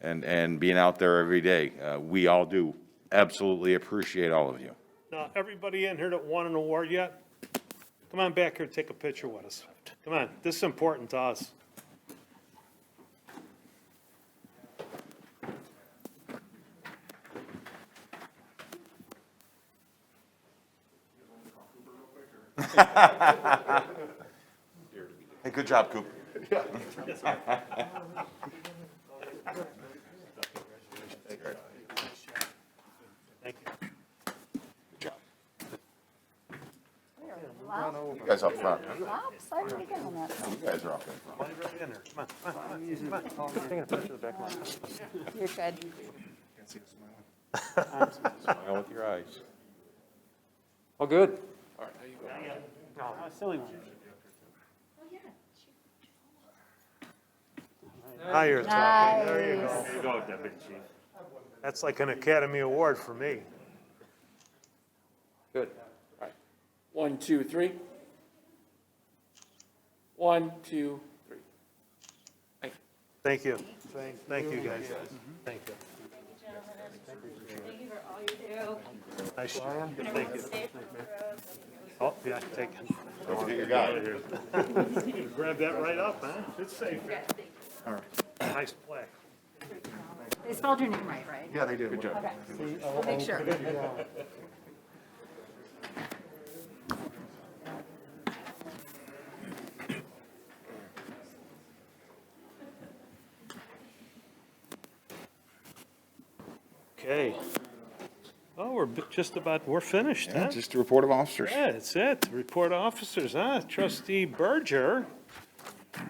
and being out there every day. We all do absolutely appreciate all of you. Now, everybody in here that won an award yet, come on back here and take a picture with us. Come on, this is important to us. Hey, good job, Coop. Thank you. Good job. You guys up front. Oops, I didn't get on that. You guys are up in front. Right in there. Come on, come on, come on. Taking a picture of the back line. You're good. Smile with your eyes. All good. Silly one. Now you're talking. There you go. There you go, Deputy Chief. That's like an Academy Award for me. Good. 1, 2, 3. 1, 2, 3. Thank you. Thank you, guys. Thank you. Thank you for all you do. Nice. Thank you. Oh, yeah, take it. Don't forget your guy. You grab that right up, huh? It's safe. All right. Nice play. They spelled your name right, right? Yeah, they did. Good job. Okay. We'll make sure. Okay. Oh, we're finished, huh? Just a report of officers. Yeah, that's it. Report of officers, huh? Trustee Berger,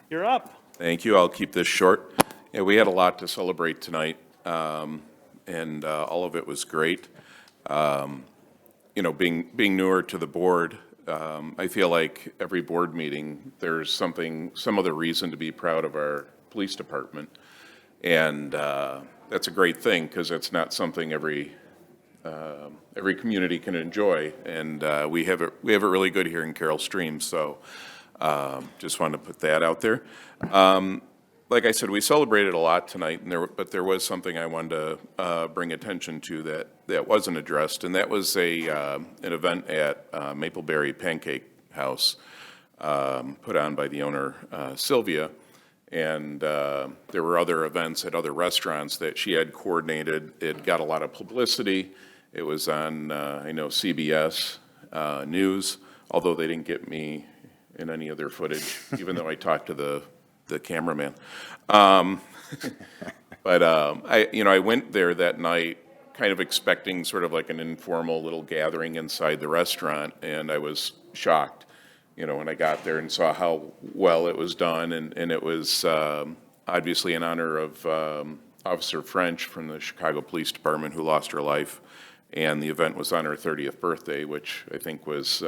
you're up. Thank you. I'll keep this short. Yeah, we had a lot to celebrate tonight, and all of it was great. You know, being newer to the board, I feel like every board meeting, there's some other reason to be proud of our police department. And that's a great thing, because it's not something every community can enjoy. And we have it really good here in Carroll Stream, so just wanted to put that out there. Like I said, we celebrated a lot tonight, but there was something I wanted to bring attention to that wasn't addressed, and that was an event at Mapleberry Pancake House put on by the owner, Sylvia. And there were other events at other restaurants that she had coordinated. It got a lot of publicity. It was on, I know, CBS News, although they didn't get me in any of their footage, even though I talked to the cameraman. But I went there that night kind of expecting sort of like an informal little gathering inside the restaurant, and I was shocked. you know, when I got there and saw how well it was done, and it was obviously in honor of Officer French from the Chicago Police Department, who lost her life, and the event was on her 30th birthday, which I think was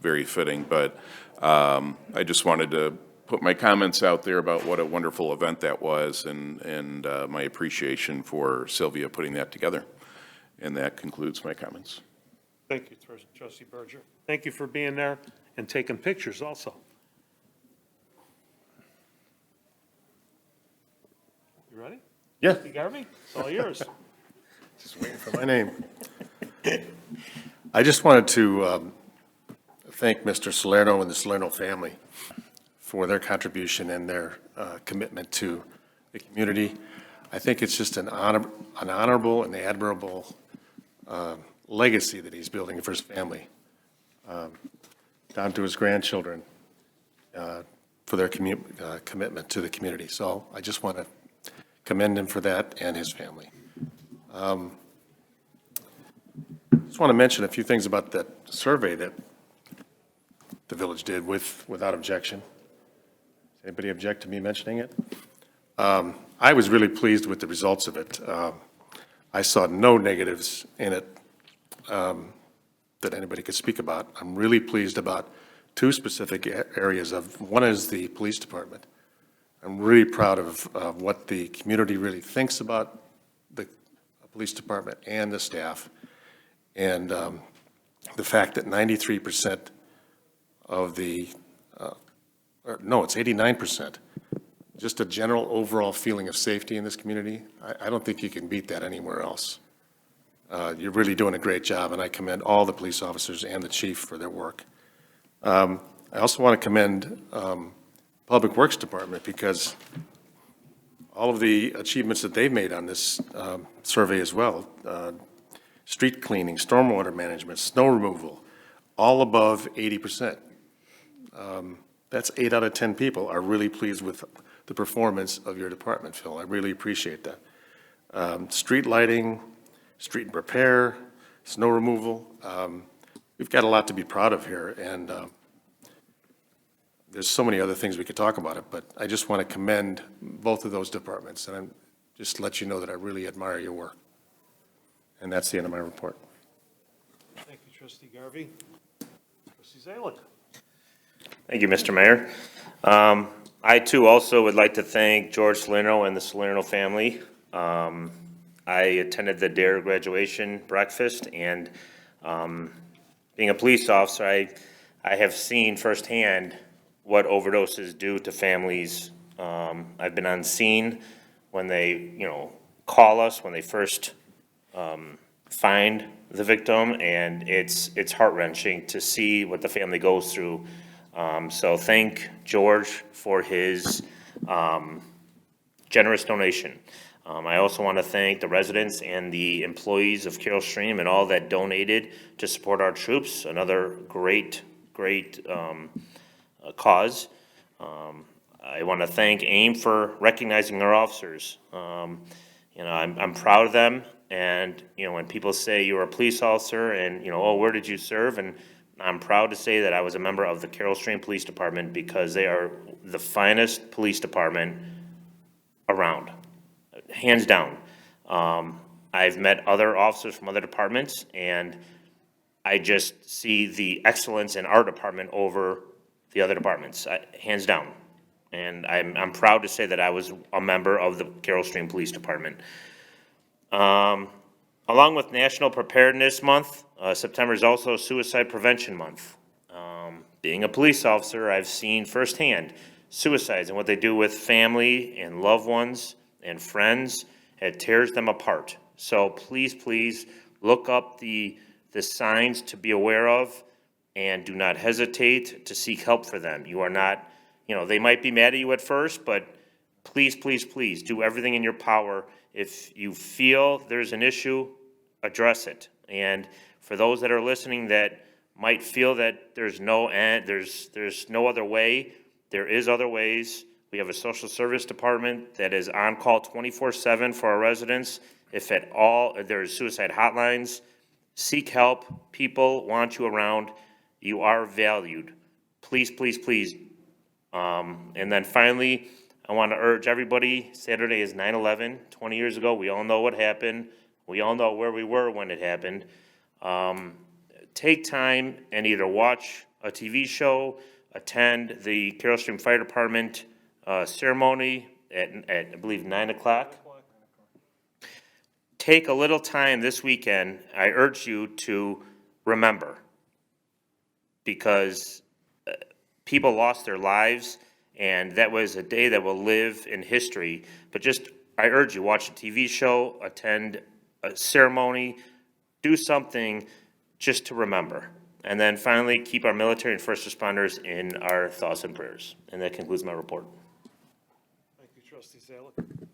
very fitting. But I just wanted to put my comments out there about what a wonderful event that was, and my appreciation for Sylvia putting that together. And that concludes my comments. Thank you, Trustee Berger. Thank you for being there and taking pictures also. You ready? Yeah. You got me? It's all yours. Just waiting for my name. I just wanted to thank Mr. Salerno and the Salerno family for their contribution and their commitment to the community. I think it's just an honorable and admirable legacy that he's building for his family, down to his grandchildren, for their commitment to the community. So I just want to commend him for that and his family. Just want to mention a few things about that survey that the village did without objection. Does anybody object to me mentioning it? I was really pleased with the results of it. I saw no negatives in it that anybody could speak about. I'm really pleased about two specific areas of, one is the police department. I'm really proud of what the community really thinks about the police department and the staff. And the fact that 93% of the, it's 89%, just a general overall feeling of safety in this community. I don't think you can beat that anywhere else. You're really doing a great job, and I commend all the police officers and the chief for their work. I also want to commend Public Works Department, because all of the achievements that they've made on this survey as well, street cleaning, stormwater management, snow removal, all above 80%. That's 8 out of 10 people are really pleased with the performance of your department, Phil. I really appreciate that. Street lighting, street repair, snow removal. We've got a lot to be proud of here, and there's so many other things we could talk about it, but I just want to commend both of those departments, and I'm just let you know that I really admire your work. And that's the end of my report. Thank you, Trustee Garvey. Trustee Zalick. Thank you, Mr. Mayor. I too also would like to thank George Salerno and the Salerno family. I attended the DARE graduation breakfast, and being a police officer, I have seen firsthand what overdoses do to families. I've been on scene when they, call us, when they first find the victim, and it's heart-wrenching to see what the family goes through. So thank George for his generous donation. I also want to thank the residents and the employees of Carroll Stream and all that donated to support our troops. Another great cause. I want to thank AIM for recognizing our officers. I'm proud of them. And, when people say you're a police officer and, oh, where did you serve? And I'm proud to say that I was a member of the Carroll Stream Police Department, because they are the finest police department around, hands down. I've met other officers from other departments, and I just see the excellence in our department over the other departments, hands down. And I'm proud to say that I was a member of the Carroll Stream Police Department. Along with National Preparedness Month, September is also Suicide Prevention Month. Being a police officer, I've seen firsthand suicides and what they do with family and loved ones and friends. It tears them apart. So please look up the signs to be aware of, and do not hesitate to seek help for them. You are not, they might be mad at you at first, but please do everything in your power. If you feel there's an issue, address it. And for those that are listening that might feel that there's no end, there's no other way, there is other ways. We have a social service department that is on call 24/7 for our residents. If at all there's suicide hotlines, seek help. People want you around. You are valued. please, please, please. And then finally, I want to urge everybody, Saturday is 9/11, 20 years ago. We all know what happened. We all know where we were when it happened. Take time and either watch a TV show, attend the Carroll Stream Fire Department ceremony at I believe 9 o'clock. Take a little time this weekend, I urge you to remember, because people lost their lives, and that was a day that will live in history. But just, I urge you, watch a TV show, attend a ceremony, do something just to remember. And then finally, keep our military and first responders in our thoughts and prayers. And that concludes my report. Thank you, Trustee Zalik.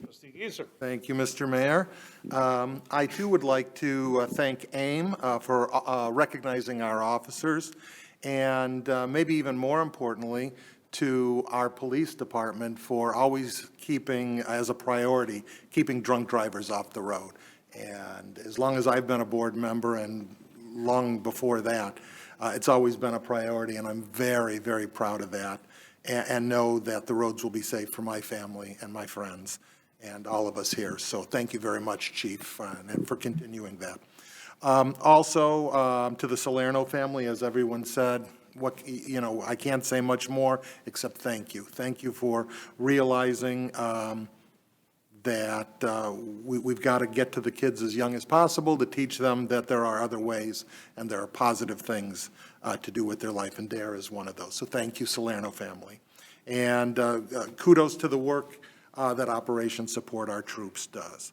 Trustee Gieser. Thank you, Mr. Mayor. I too would like to thank AIM for recognizing our officers, and maybe even more importantly, to our police department for always keeping as a priority, keeping drunk drivers off the road. And as long as I've been a board member and long before that, it's always been a priority, and I'm very, very proud of that, and know that the roads will be safe for my family and my friends and all of us here. So thank you very much, Chief, and for continuing that. Also, to the Salerno family, as everyone said, I can't say much more except thank you. Thank you for realizing that we've got to get to the kids as young as possible to teach them that there are other ways and there are positive things to do with their life, and DARE is one of those. So thank you, Salerno family. And kudos to the work that Operation Support Our Troops does.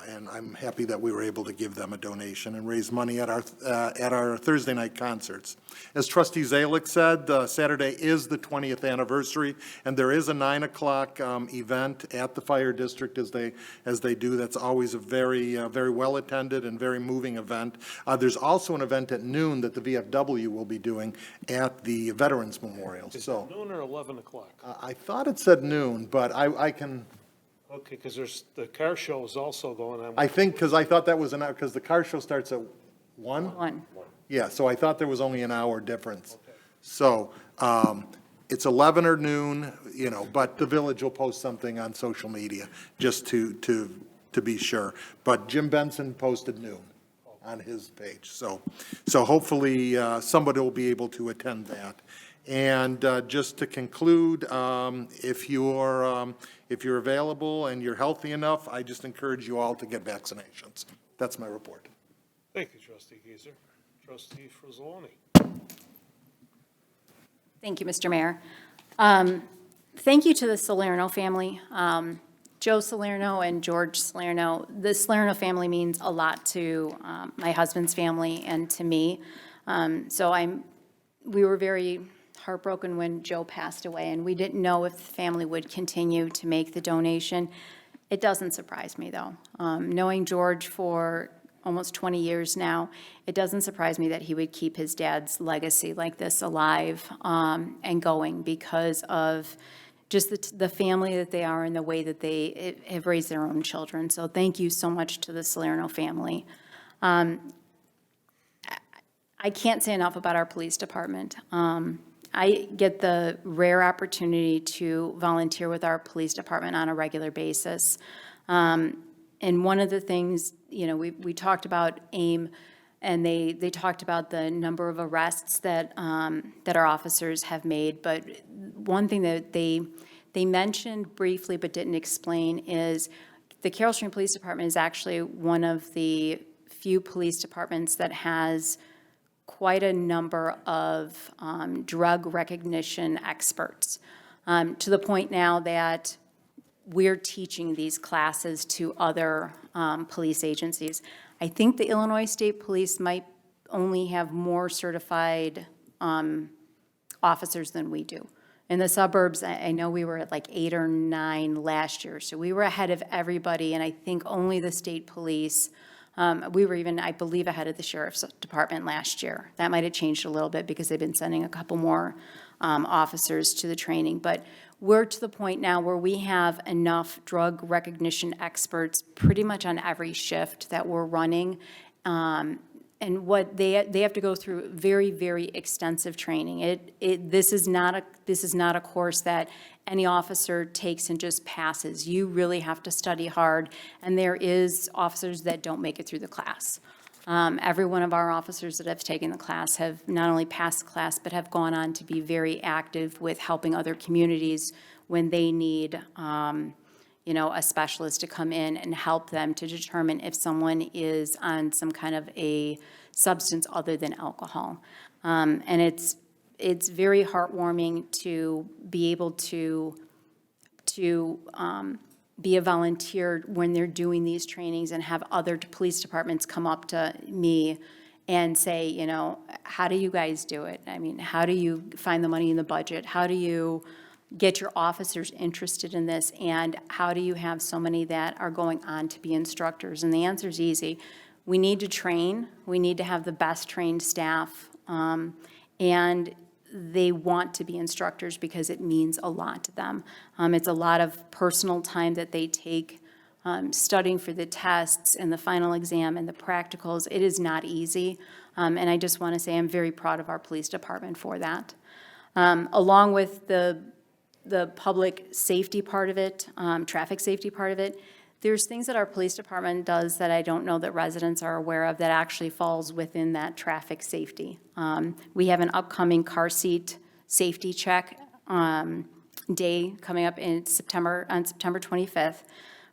And I'm happy that we were able to give them a donation and raise money at our Thursday night concerts. As Trustee Zalik said, Saturday is the 20th anniversary, and there is a 9 o'clock event at the fire district as they do. That's always a very well attended and very moving event. There's also an event at noon that the VFW will be doing at the Veterans Memorial. Is So it noon or 11 o'clock? I thought it said noon, but I can. Okay, because the car show is also going on. I think, because I thought that was because the car show starts at 1? 1. Yeah, so I thought there was only an hour difference. So it's 11 or noon, but the village will post something on social media just to be sure. But Jim Benson posted noon on his page. So hopefully somebody will be able to attend that. And just to conclude, if you're available and you're healthy enough, I just encourage you all to get vaccinations. That's my report. Thank you, Trustee Gieser. Trustee Frizzoloni. Thank you, Mr. Mayor. Thank you to the Salerno family, Joe Salerno and George Salerno. The Salerno family means a lot to my husband's family and to me. We were very heartbroken when Joe passed away, and we didn't know if the family would continue to make the donation. It doesn't surprise me, though. Knowing George for almost 20 years now, it doesn't surprise me that he would keep his dad's legacy like this alive and going because of just the family that they are and the way that they have raised their own children. So thank you so much to the Salerno family. I can't say enough about our police department. I get the rare opportunity to volunteer with our police department on a regular basis. And one of the things, we talked about AIM, and they talked about the number of arrests that our officers have made. But one thing that they mentioned briefly but didn't explain is the Carroll Stream Police Department is actually one of the few police departments that has quite a number of drug recognition experts, to the point now that we're teaching these classes to other police agencies. I think the Illinois State Police might only have more certified officers than we do. In the suburbs, I know we were at like 8 or 9 last year, so we were ahead of everybody, and I think only the state police. We were even, I believe, ahead of the sheriff's department last year. That might have changed a little bit because they've been sending a couple more officers to the training. But we're to the point now where we have enough drug recognition experts pretty much on every shift that we're running. and what they have to go through very, very extensive training. This is not a course that any officer takes and just passes. You really have to study hard, and there is officers that don't make it through the class. Every one of our officers that have taken the class have not only passed the class, but have gone on to be very active with helping other communities when they need, a specialist to come in and help them to determine if someone is on some kind of a substance other than alcohol. And it's very heartwarming to be able to be a volunteer when they're doing these trainings and have other police departments come up to me and say, how do you guys do it? I mean, how do you find the money in the budget? How do you get your officers interested in this? And how do you have so many that are going on to be instructors? And the answer is easy. We need to train. We need to have the best trained staff. And they want to be instructors because it means a lot to them. It's a lot of personal time that they take studying for the tests and the final exam and the practicals. It is not easy. And I just want to say I'm very proud of our police department for that. Along with the public safety part of it, traffic safety part of it, there's things that our police department does that I don't know that residents are aware of that actually falls within that traffic safety. We have an upcoming car seat safety check day coming up on September 25th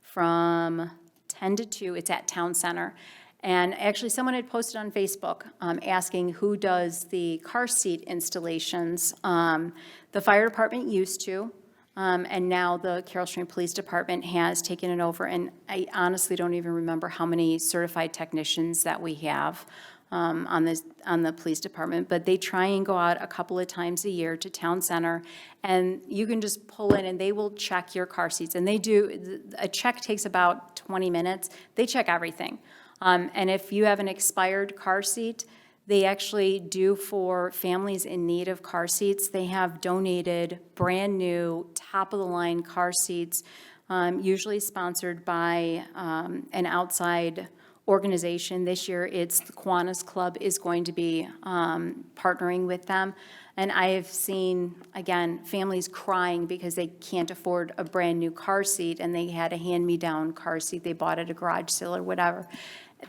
from 10 to 2. It's at Town Center. And actually, someone had posted on Facebook asking who does the car seat installations. The fire department used to. And now the Carroll Stream Police Department has taken it over, and I honestly don't even remember how many certified technicians that we have on the police department, but they try and go out a couple of times a year to Town Center, and you can just pull in and they will check your car seats, and they do, a check takes about 20 minutes. They check everything. And if you have an expired car seat, they actually do for families in need of car seats. They have donated brand-new, top-of-the-line car seats, usually sponsored by an outside organization. This year, it's the Kiwanis Club is going to be partnering with them. And I have seen, again, families crying because they can't afford a brand-new car seat, and they had a hand-me-down car seat they bought at a garage sale or whatever.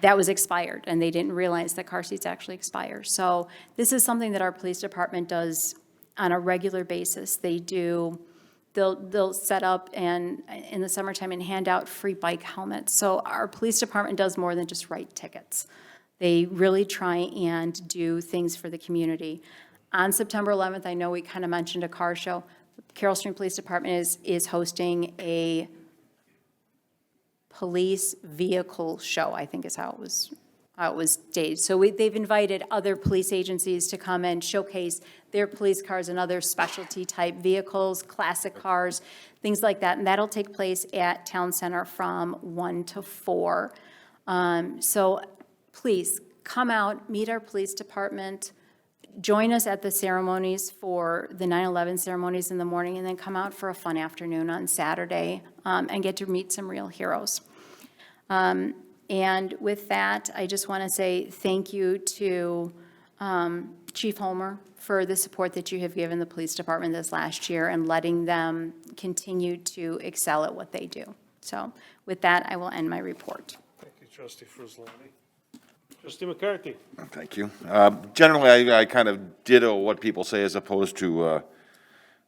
That was expired, and they didn't realize that car seats actually expire. So this is something that our police department does on a regular basis. They'll set up and in the summertime and hand out free bike helmets. So our police department does more than just write tickets. They really try and do things for the community. On September 11th, I know we kind of mentioned a car show. The Carroll Stream Police Department is hosting a police vehicle show, I think is how it was staged. So they've invited other police agencies to come and showcase their police cars and other specialty type vehicles, classic cars, things like that. And that'll take place at Town Center from 1 to 4. So please come out, meet our police department, join us at the ceremonies for the 9/11 ceremonies in the morning, and then come out for a fun afternoon on Saturday and get to meet some real heroes. And with that, I just want to say thank you to Chief Homer for the support that you have given the police department this last year and letting them continue to excel at what they do. So with that, I will end my report. Thank you, Trustee Frizzlani. Trustee McCarthy. Thank you. Generally, I kind of ditto what people say as opposed to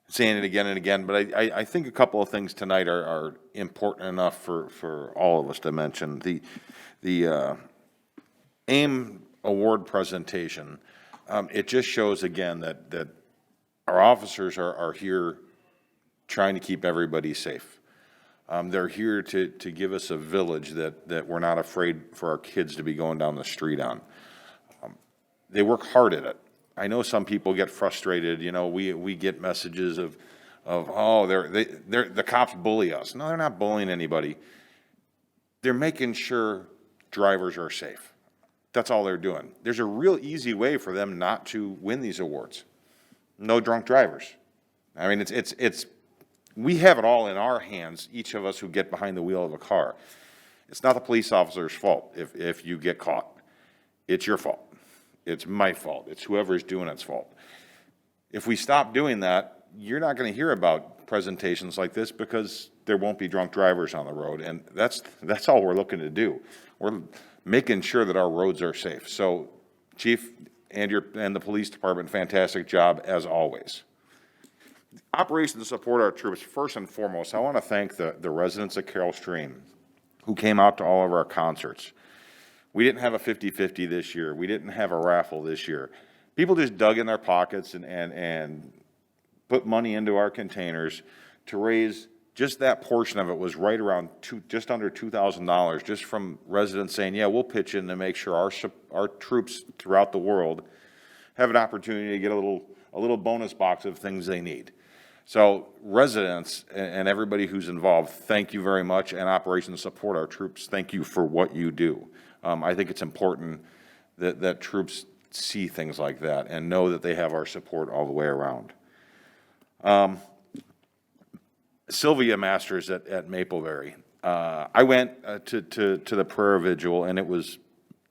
saying it again and again, but I think a couple of things tonight are important enough for all of us to mention. The AIM award presentation, it just shows again that our officers are here trying to keep everybody safe. They're here to give us a village that we're not afraid for our kids to be going down the street on. They work hard at it. I know some people get frustrated, we get messages of oh, the cops bully us. No, they're not bullying anybody. They're making sure drivers are safe. That's all they're doing. There's a real easy way for them not to win these awards. No drunk drivers. I mean, we have it all in our hands, each of us who get behind the wheel of a car. It's not the police officer's fault if you get caught. it's your fault. It's my fault. It's whoever's doing it's fault. If we stop doing that, you're not going to hear about presentations like this because there won't be drunk drivers on the road. And that's all we're looking to do. We're making sure that our roads are safe. So, Chief and the police department, fantastic job as always. Operations to support our troops, first and foremost, I want to thank the residents of Carroll Stream who came out to all of our concerts. We didn't have a 50-50 this year. We didn't have a raffle this year. People just dug in their pockets and put money into our containers to raise, just that portion of it was right around just under $2,000, just from residents saying, yeah, we'll pitch in to make sure our troops throughout the world have an opportunity to get a little bonus box of things they need. So residents and everybody who's involved, thank you very much, and operations support our troops, thank you for what you do. I think it's important that troops see things like that and know that they have our support all the way around. Sylvia Masters at Mapleberry. I went to the prayer vigil, and it was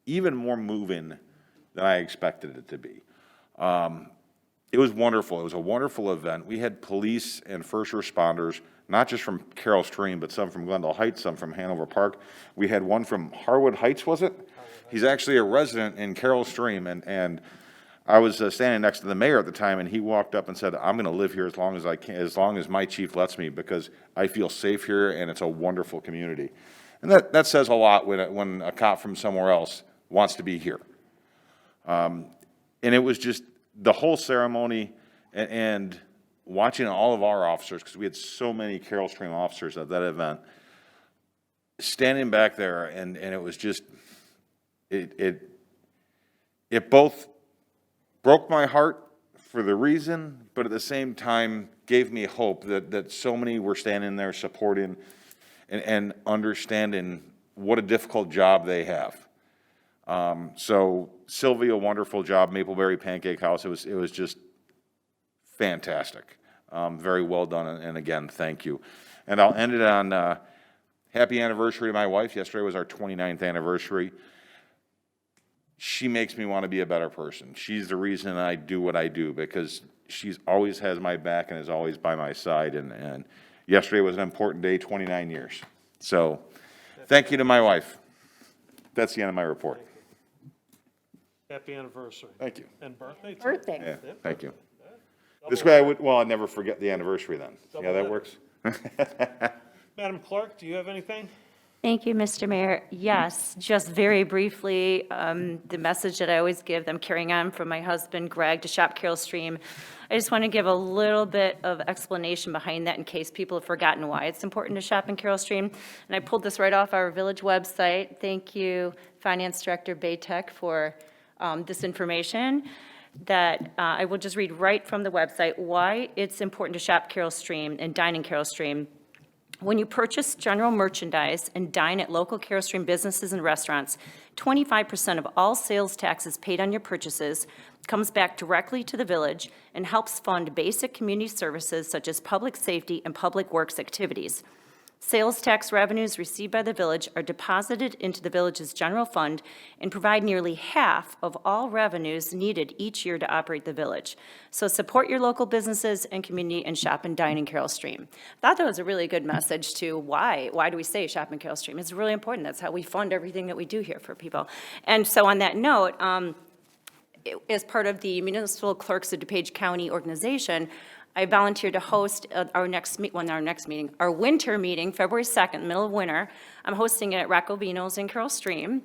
even more moving than I expected it to be. It was wonderful. It was a wonderful event. We had police and first responders, not just from Carroll Stream, but some from Glendale Heights, some from Hanover Park. We had one from Harwood Heights, was it? He's actually a resident in Carroll Stream, and I was standing next to the mayor at the time, and he walked up and said, I'm going to live here as long as I can, as long as my chief lets me, because I feel safe here, and it's a wonderful community. And that says a lot when a cop from somewhere else wants to be here. And it was just the whole ceremony and watching all of our officers, because we had so many Carroll Stream officers at that event, standing back there, and it was just, it both broke my heart for the reason, but at the same time gave me hope that so many were standing there supporting and understanding what a difficult job they have. So Sylvia, wonderful job. Mapleberry Pancake House, it was just fantastic. Very well done, and again, thank you. And I'll end it on happy anniversary to my wife. Yesterday was our 29th anniversary. She makes me want to be a better person. She's the reason I do what I do, because she's always has my back and is always by my side. And yesterday was an important day, 29 years. So thank you to my wife. That's the end of my report. Happy anniversary. Thank you. And birthday, too. Birthday. Yeah, thank you. This way I'd never forget the anniversary then. Yeah, that works. Madam Clerk, do you have anything? Thank you, Mr. Mayor. Yes, just very briefly, the message that I always give them, carrying on from my husband Greg to Shop Carroll Stream. I just want to give a little bit of explanation behind that in case people have forgotten why it's important to shop in Carroll Stream. And I pulled this right off our village website. Thank you, Finance Director Baytek, for this information. That I will just read right from the website why it's important to shop Carroll Stream and dine in Carroll Stream. When you purchase general merchandise and dine at local Carroll Stream businesses and restaurants, 25% of all sales taxes paid on your purchases comes back directly to the village and helps fund basic community services such as public safety and public works activities. Sales tax revenues received by the village are deposited into the village's general fund and provide nearly half of all revenues needed each year to operate the village. So support your local businesses and community and shop and dine in Carroll Stream. I thought that was a really good message to why do we say shop in Carroll Stream? It's really important. That's how we fund everything that we do here for people. And so on that note, as part of the Municipal Clerks of DuPage County organization, I volunteered to host our winter meeting, February 2nd, middle of winter. I'm hosting it at Raccovino's in Carroll Stream.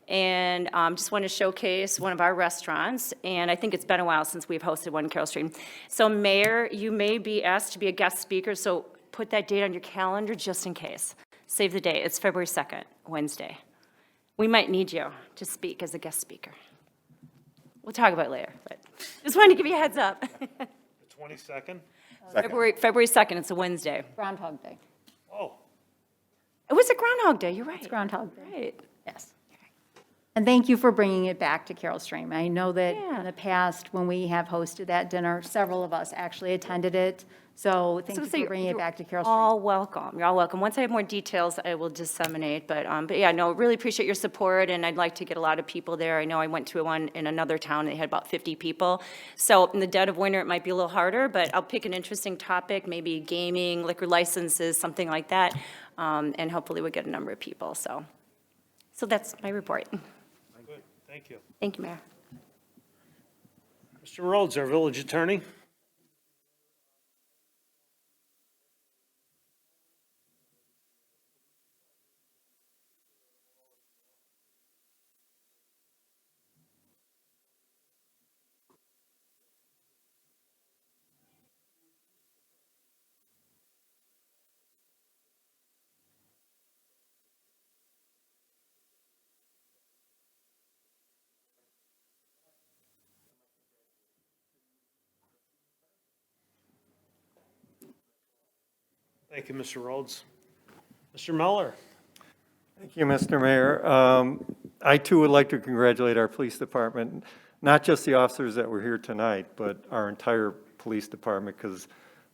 And just want to showcase one of our restaurants. And I think it's been a while since we've hosted one in Carroll Stream. So Mayor, you may be asked to be a guest speaker, so put that date on your calendar just in case. Save the date. It's February 2nd, Wednesday. We might need you to speak as a guest speaker. We'll talk about it later, but just wanted to give you a heads up. 22nd? February 2nd, it's a Wednesday. Groundhog Day. Oh, It was a Groundhog Day, you're right. It's Groundhog Day. Right. Yes. And thank you for bringing it back to Carol Stream. I know that Yeah. in the past, when we have hosted that dinner, several of us actually attended it. So thank you for bringing it back to Carol Stream. All welcome. You're all welcome. Once I have more details, I will disseminate. But yeah, no, really appreciate your support, and I'd like to get a lot of people there. I know I went to one in another town, they had about 50 people. So in the dead of winter, it might be a little harder, but I'll pick an interesting topic, maybe gaming, liquor licenses, something like that, and hopefully we'll get a number of people. So that's my report. Good, thank you. Thank you, Mayor. Mr. Rhodes, our village attorney. Thank you, Mr. Rhodes. Mr. Muller. Thank you, Mr. Mayor. I too would like to congratulate our police department, not just the officers that were here tonight, but our entire police department, because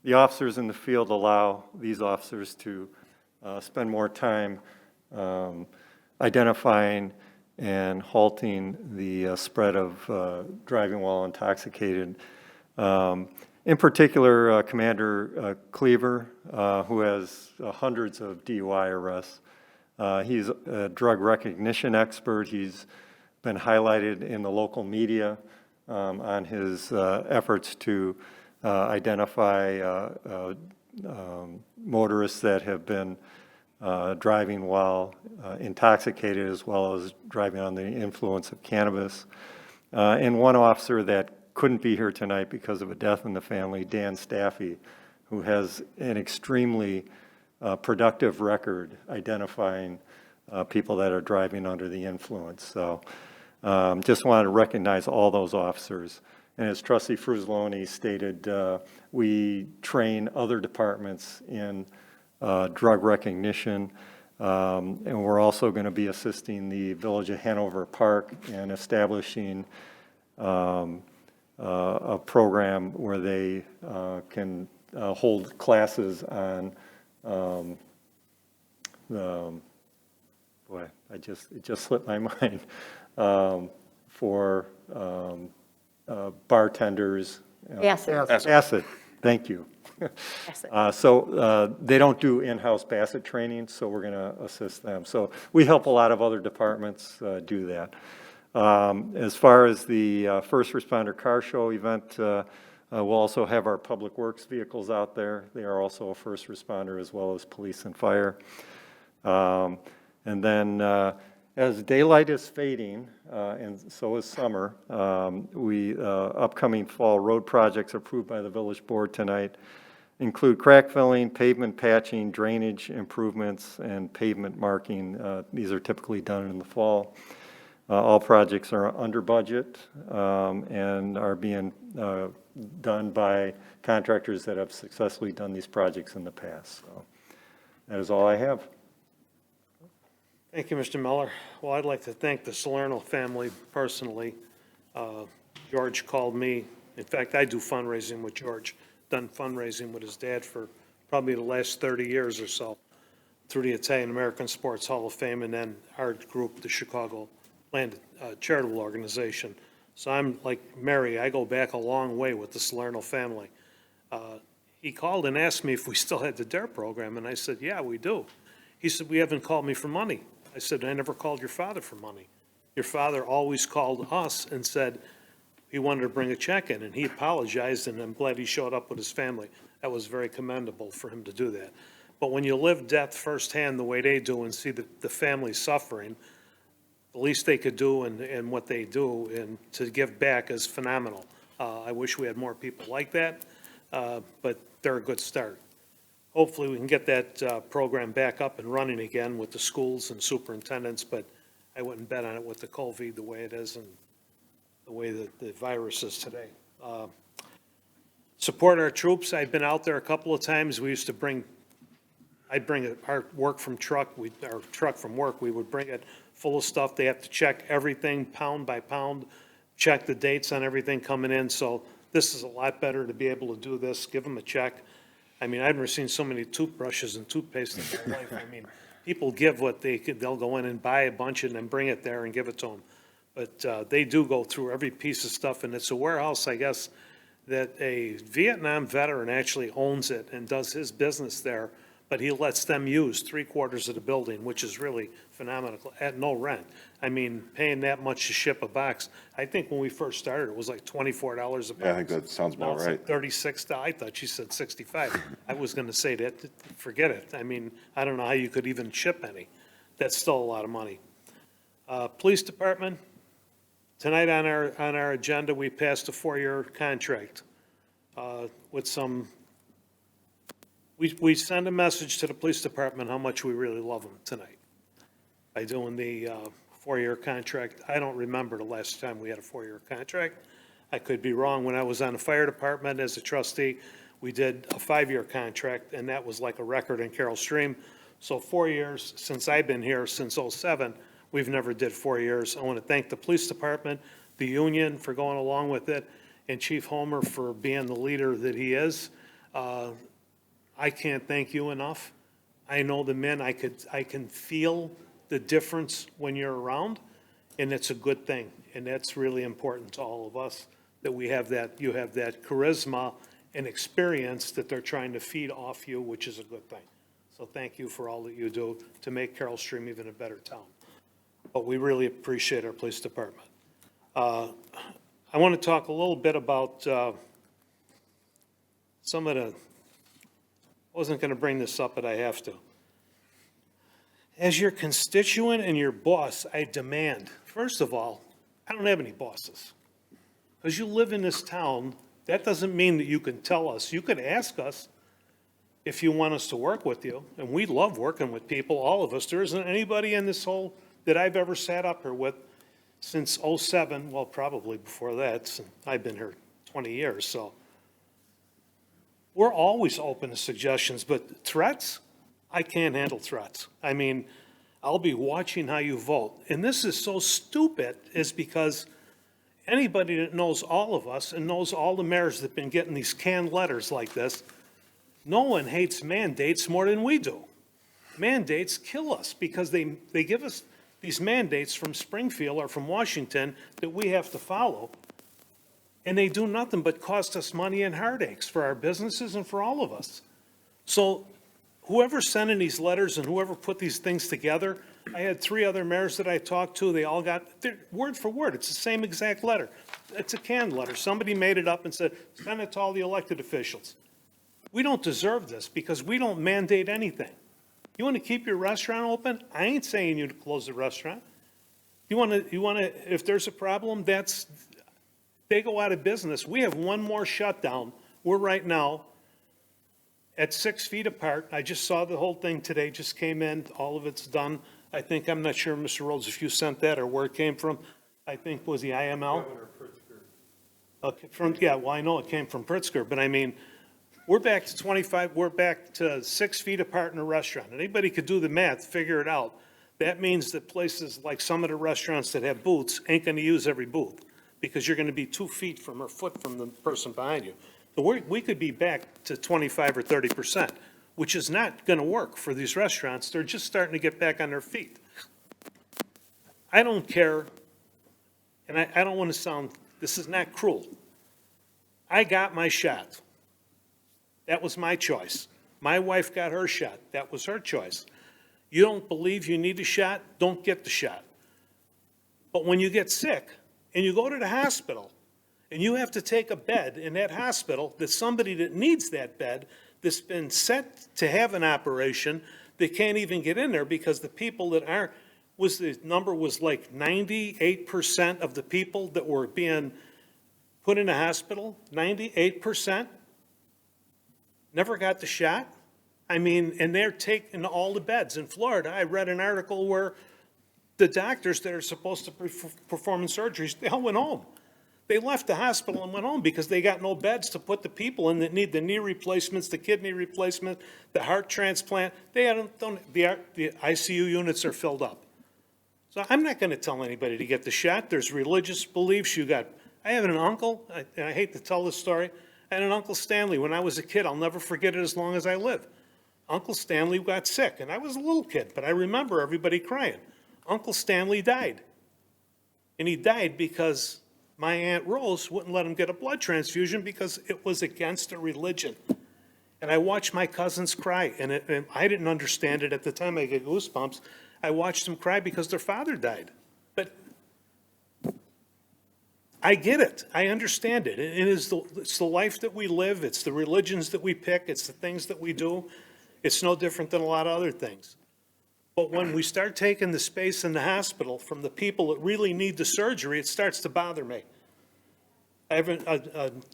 the officers in the field allow these officers to spend more time identifying and halting the spread of driving while intoxicated. In particular, Commander Cleaver, who has hundreds of DUI arrests. He's a drug recognition expert. He's been highlighted in the local media on his efforts to identify motorists that have been driving while intoxicated, as well as driving on the influence of cannabis. And one officer that couldn't be here tonight because of a death in the family, Dan Staffy, who has an extremely productive record identifying people that are driving under the influence. So just wanted to recognize all those officers. And as Trustee Fruzzoloni stated, we train other departments in drug recognition, and we're also going to be assisting the Village of Hanover Park in establishing a program where they can hold classes on it just slipped my mind, for bartenders. Acid, thank you. So they don't do in-house Bassett training, so we're going to assist them. So we help a lot of other departments do that. As far as the first responder car show event, we'll also have our public works vehicles out there. They are also a first responder as well as police and fire. And then as daylight is fading, and so is summer, upcoming fall road projects approved by the village board tonight include crack filling, pavement patching, drainage improvements, and pavement marking. These are typically done in the fall. All projects are under budget and are being done by contractors that have successfully done these projects in the past. So that is all I have. Thank you, Mr. Miller. Well, I'd like to thank the Salerno family personally. George called me. In fact, I do fundraising with George, done fundraising with his dad for probably the last 30 years or so through the Italian American Sports Hall of Fame and then our group, the Chicago Land Charitable Organization. So I'm like Mary, I go back a long way with the Salerno family. He called and asked me if we still had the DARE program, and I said, yeah, we do. He said, we haven't called me for money. I said, I never called your father for money. Your father always called us and said he wanted to bring a check in, and he apologized, and I'm glad he showed up with his family. That was very commendable for him to do that. But when you live death firsthand the way they do and see the family suffering, the least they could do and what they do and to give back is phenomenal. I wish we had more people like that, but they're a good start. Hopefully, we can get that program back up and running again with the schools and superintendents, but I wouldn't bet on it with the COVID the way it is and the way that the virus is today. Support our troops. I've been out there a couple of times. We used to I'd bring our work from truck, our truck from work, we would bring it full of stuff. They have to check everything pound by pound, check the dates on everything coming in. So this is a lot better to be able to do this, give them a check. I mean, I've never seen so many toothbrushes and toothpaste in my life. I mean, people give what they could, they'll go in and buy a bunch and then bring it there and give it to them. But they do go through every piece of stuff, and it's a warehouse, I guess, that a Vietnam veteran actually owns it and does his business there, but he lets them use 3/4 of the building, which is really phenomenal, at no rent. I mean, paying that much to ship a box, I think when we first started, it was like $24 a box. Yeah, I think that sounds Now about it's right. like 36, I thought she said 65. I was gonna say that, forget it. I mean, I don't know how you could even ship any. That's still a lot of money. Police Department, tonight on our agenda, we passed a 4-year contract with some, we send a message to the police department how much we really love them tonight by doing the 4-year contract. I don't remember the last time we had a 4-year contract. I could be wrong. When I was on the fire department as a trustee, we did a 5-year contract, and that was like a record in Carroll Stream. So 4 years since I've been here, since '07, we've never did 4 years. I want to thank the police department, the union for going along with it, and Chief Homer for being the leader that he is. I can't thank you enough. I know the men, I can feel the difference when you're around, and it's a good thing. And that's really important to all of us, that we have that, you have that charisma and experience that they're trying to feed off you, which is a good thing. So thank you for all that you do to make Carroll Stream even a better town. But we really appreciate our police department. I want to talk a little bit about some of the, I wasn't going to bring this up, but I have to. As your constituent and your boss, I demand, first of all, I don't have any bosses. Because you live in this town, that doesn't mean that you can tell us. You could ask us if you want us to work with you, and we love working with people, all of us. There isn't anybody in this whole, that I've ever sat up here with since '07, well, probably before that. I've been here 20 years, so. We're always open to suggestions, but threats, I can't handle threats. I mean, I'll be watching how you vote. And this is so stupid, is because anybody that knows all of us and knows all the mayors that have been getting these canned letters like this, no one hates mandates more than we do. Mandates kill us because they give us these mandates from Springfield or from Washington that we have to follow. And they do nothing but cost us money and heartaches for our businesses and for all of us. So whoever's sending these letters and whoever put these things together, I had 3 other mayors that I talked to, they all got, word for word, it's the same exact letter. It's a canned letter. Somebody made it up and said, send it to all the elected officials. We don't deserve this because we don't mandate anything. You want to keep your restaurant open? I ain't saying you to close the restaurant. You want to, if there's a problem, they go out of business. We have one more shutdown. We're right now at 6 feet apart. I just saw the whole thing today, just came in, all of it's done. I think, I'm not sure, Mr. Rhodes, if you sent that or where it came from. I think was the IML? Okay, yeah, well, I know it came from Pritzker, but I mean, we're back to 25, we're back to 6 feet apart in a restaurant. Anybody could do the math, figure it out. That means that places like some of the restaurants that have booths ain't gonna use every booth because you're gonna be 2 feet from or foot from the person behind you. So we could be back to 25 or 30%, which is not gonna work for these restaurants. They're just starting to get back on their feet. I don't care, and I don't wanna sound, this is not cruel. I got my shot. That was my choice. My wife got her shot. That was her choice. You don't believe you need a shot? Don't get the shot. But when you get sick and you go to the hospital and you have to take a bed in that hospital, that somebody that needs that bed, that's been set to have an operation, they can't even get in there because the people that aren't, the number was like 98% of the people that were being put in the hospital, 98%. Never got the shot. I mean, and they're taking all the beds. In Florida, I read an article where the doctors that are supposed to perform surgeries, they all went home. They left the hospital and went home because they got no beds to put the people in that need the knee replacements, the kidney replacement, the heart transplant. They the ICU units are filled up. So I'm not going to tell anybody to get the shot. There's religious beliefs. I have an uncle, and I hate to tell this story. I had an Uncle Stanley when I was a kid. I'll never forget it as long as I live. Uncle Stanley got sick, and I was a little kid, but I remember everybody crying. Uncle Stanley died. And he died because my Aunt Rose wouldn't let him get a blood transfusion because it was against a religion. And I watched my cousins cry, and I didn't understand it at the time. I get goosebumps. I watched them cry because their father died. But I get it. I understand it. It's the life that we live. It's the religions that we pick. It's the things that we do. It's no different than a lot of other things. But when we start taking the space in the hospital from the people that really need the surgery, it starts to bother me. I have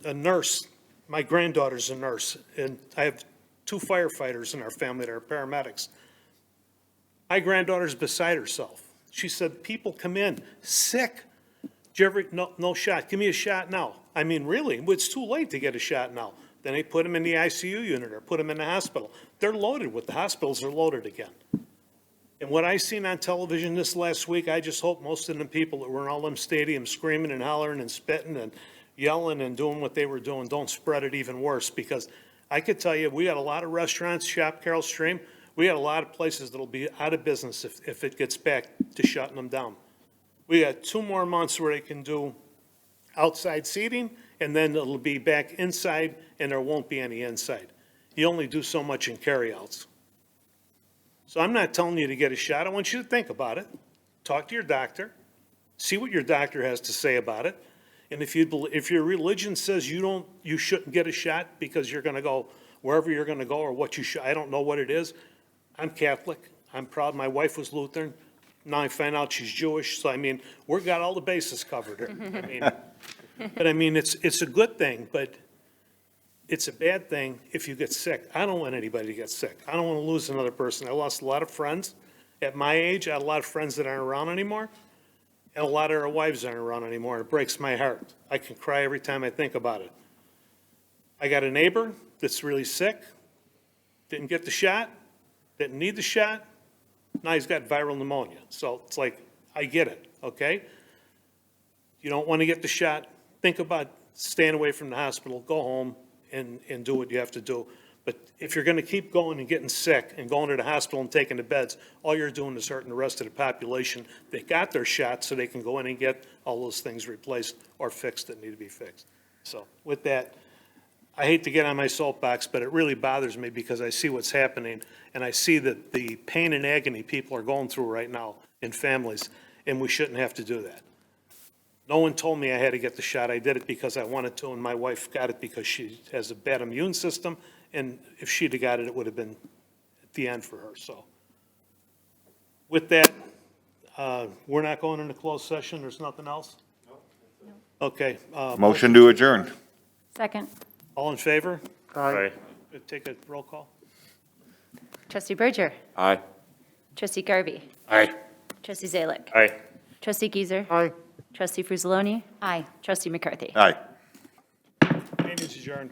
a nurse. My granddaughter's a nurse, and I have 2 firefighters in our family that are paramedics. My granddaughter's beside herself. She said, people come in sick. Did you ever, no shot, give me a shot now. I mean, really, it's too late to get a shot now. Then they put them in the ICU unit or put them in the hospital. They're loaded with, the hospitals are loaded again. And what I seen on television this last week, I just hope most of them people that were in all them stadiums screaming and hollering and spitting and yelling and doing what they were doing don't spread it even worse, because I could tell you, we got a lot of restaurants, shop Carol Stream. We got a lot of places that'll be out of business if it gets back to shutting them down. We got 2 more months where they can do outside seating, and then it'll be back inside, and there won't be any inside. You only do so much in carryouts. So I'm not telling you to get a shot. I want you to think about it. Talk to your doctor. See what your doctor has to say about it. And if your religion says you shouldn't get a shot because you're going to go wherever you're going to go or what you should, I don't know what it is. I'm Catholic. I'm proud. My wife was Lutheran. Now I find out she's Jewish. So, I mean, we've got all the bases covered here. I mean, it's a good thing, but it's a bad thing if you get sick. I don't want anybody to get sick. I don't want to lose another person. I lost a lot of friends. At my age, I had a lot of friends that aren't around anymore, and a lot of our wives aren't around anymore, and it breaks my heart. I can cry every time I think about it. I got a neighbor that's really sick, didn't get the shot, didn't need the shot. Now he's got viral pneumonia. So it's like, I get it, okay? You don't want to get the shot. Think about staying away from the hospital, go home, and do what you have to do. But if you're going to keep going and getting sick and going to the hospital and taking the beds, all you're doing is hurting the rest of the population. They got their shot so they can go in and get all those things replaced or fixed that need to be fixed. So with that, I hate to get on my soapbox, but it really bothers me because I see what's happening, and I see that the pain and agony people are going through right now in families, and we shouldn't have to do that. No one told me I had to get the shot. I did it because I wanted to, and my wife got it because she has a bad immune system, and if she'd have got it, it would have been at the end for her. So with that, we're not going into closed session. There's nothing else? No. Okay. Motion to adjourn. Second. All in favor? Aye. Take a roll call. Trustee Berger. Aye. Trustee Garvey. Aye. Trustee Zalick. Aye. Trustee Geiser. Aye. Trustee Fruzzoloni. Aye. Trustee McCarthy. Aye. Meeting is adjourned.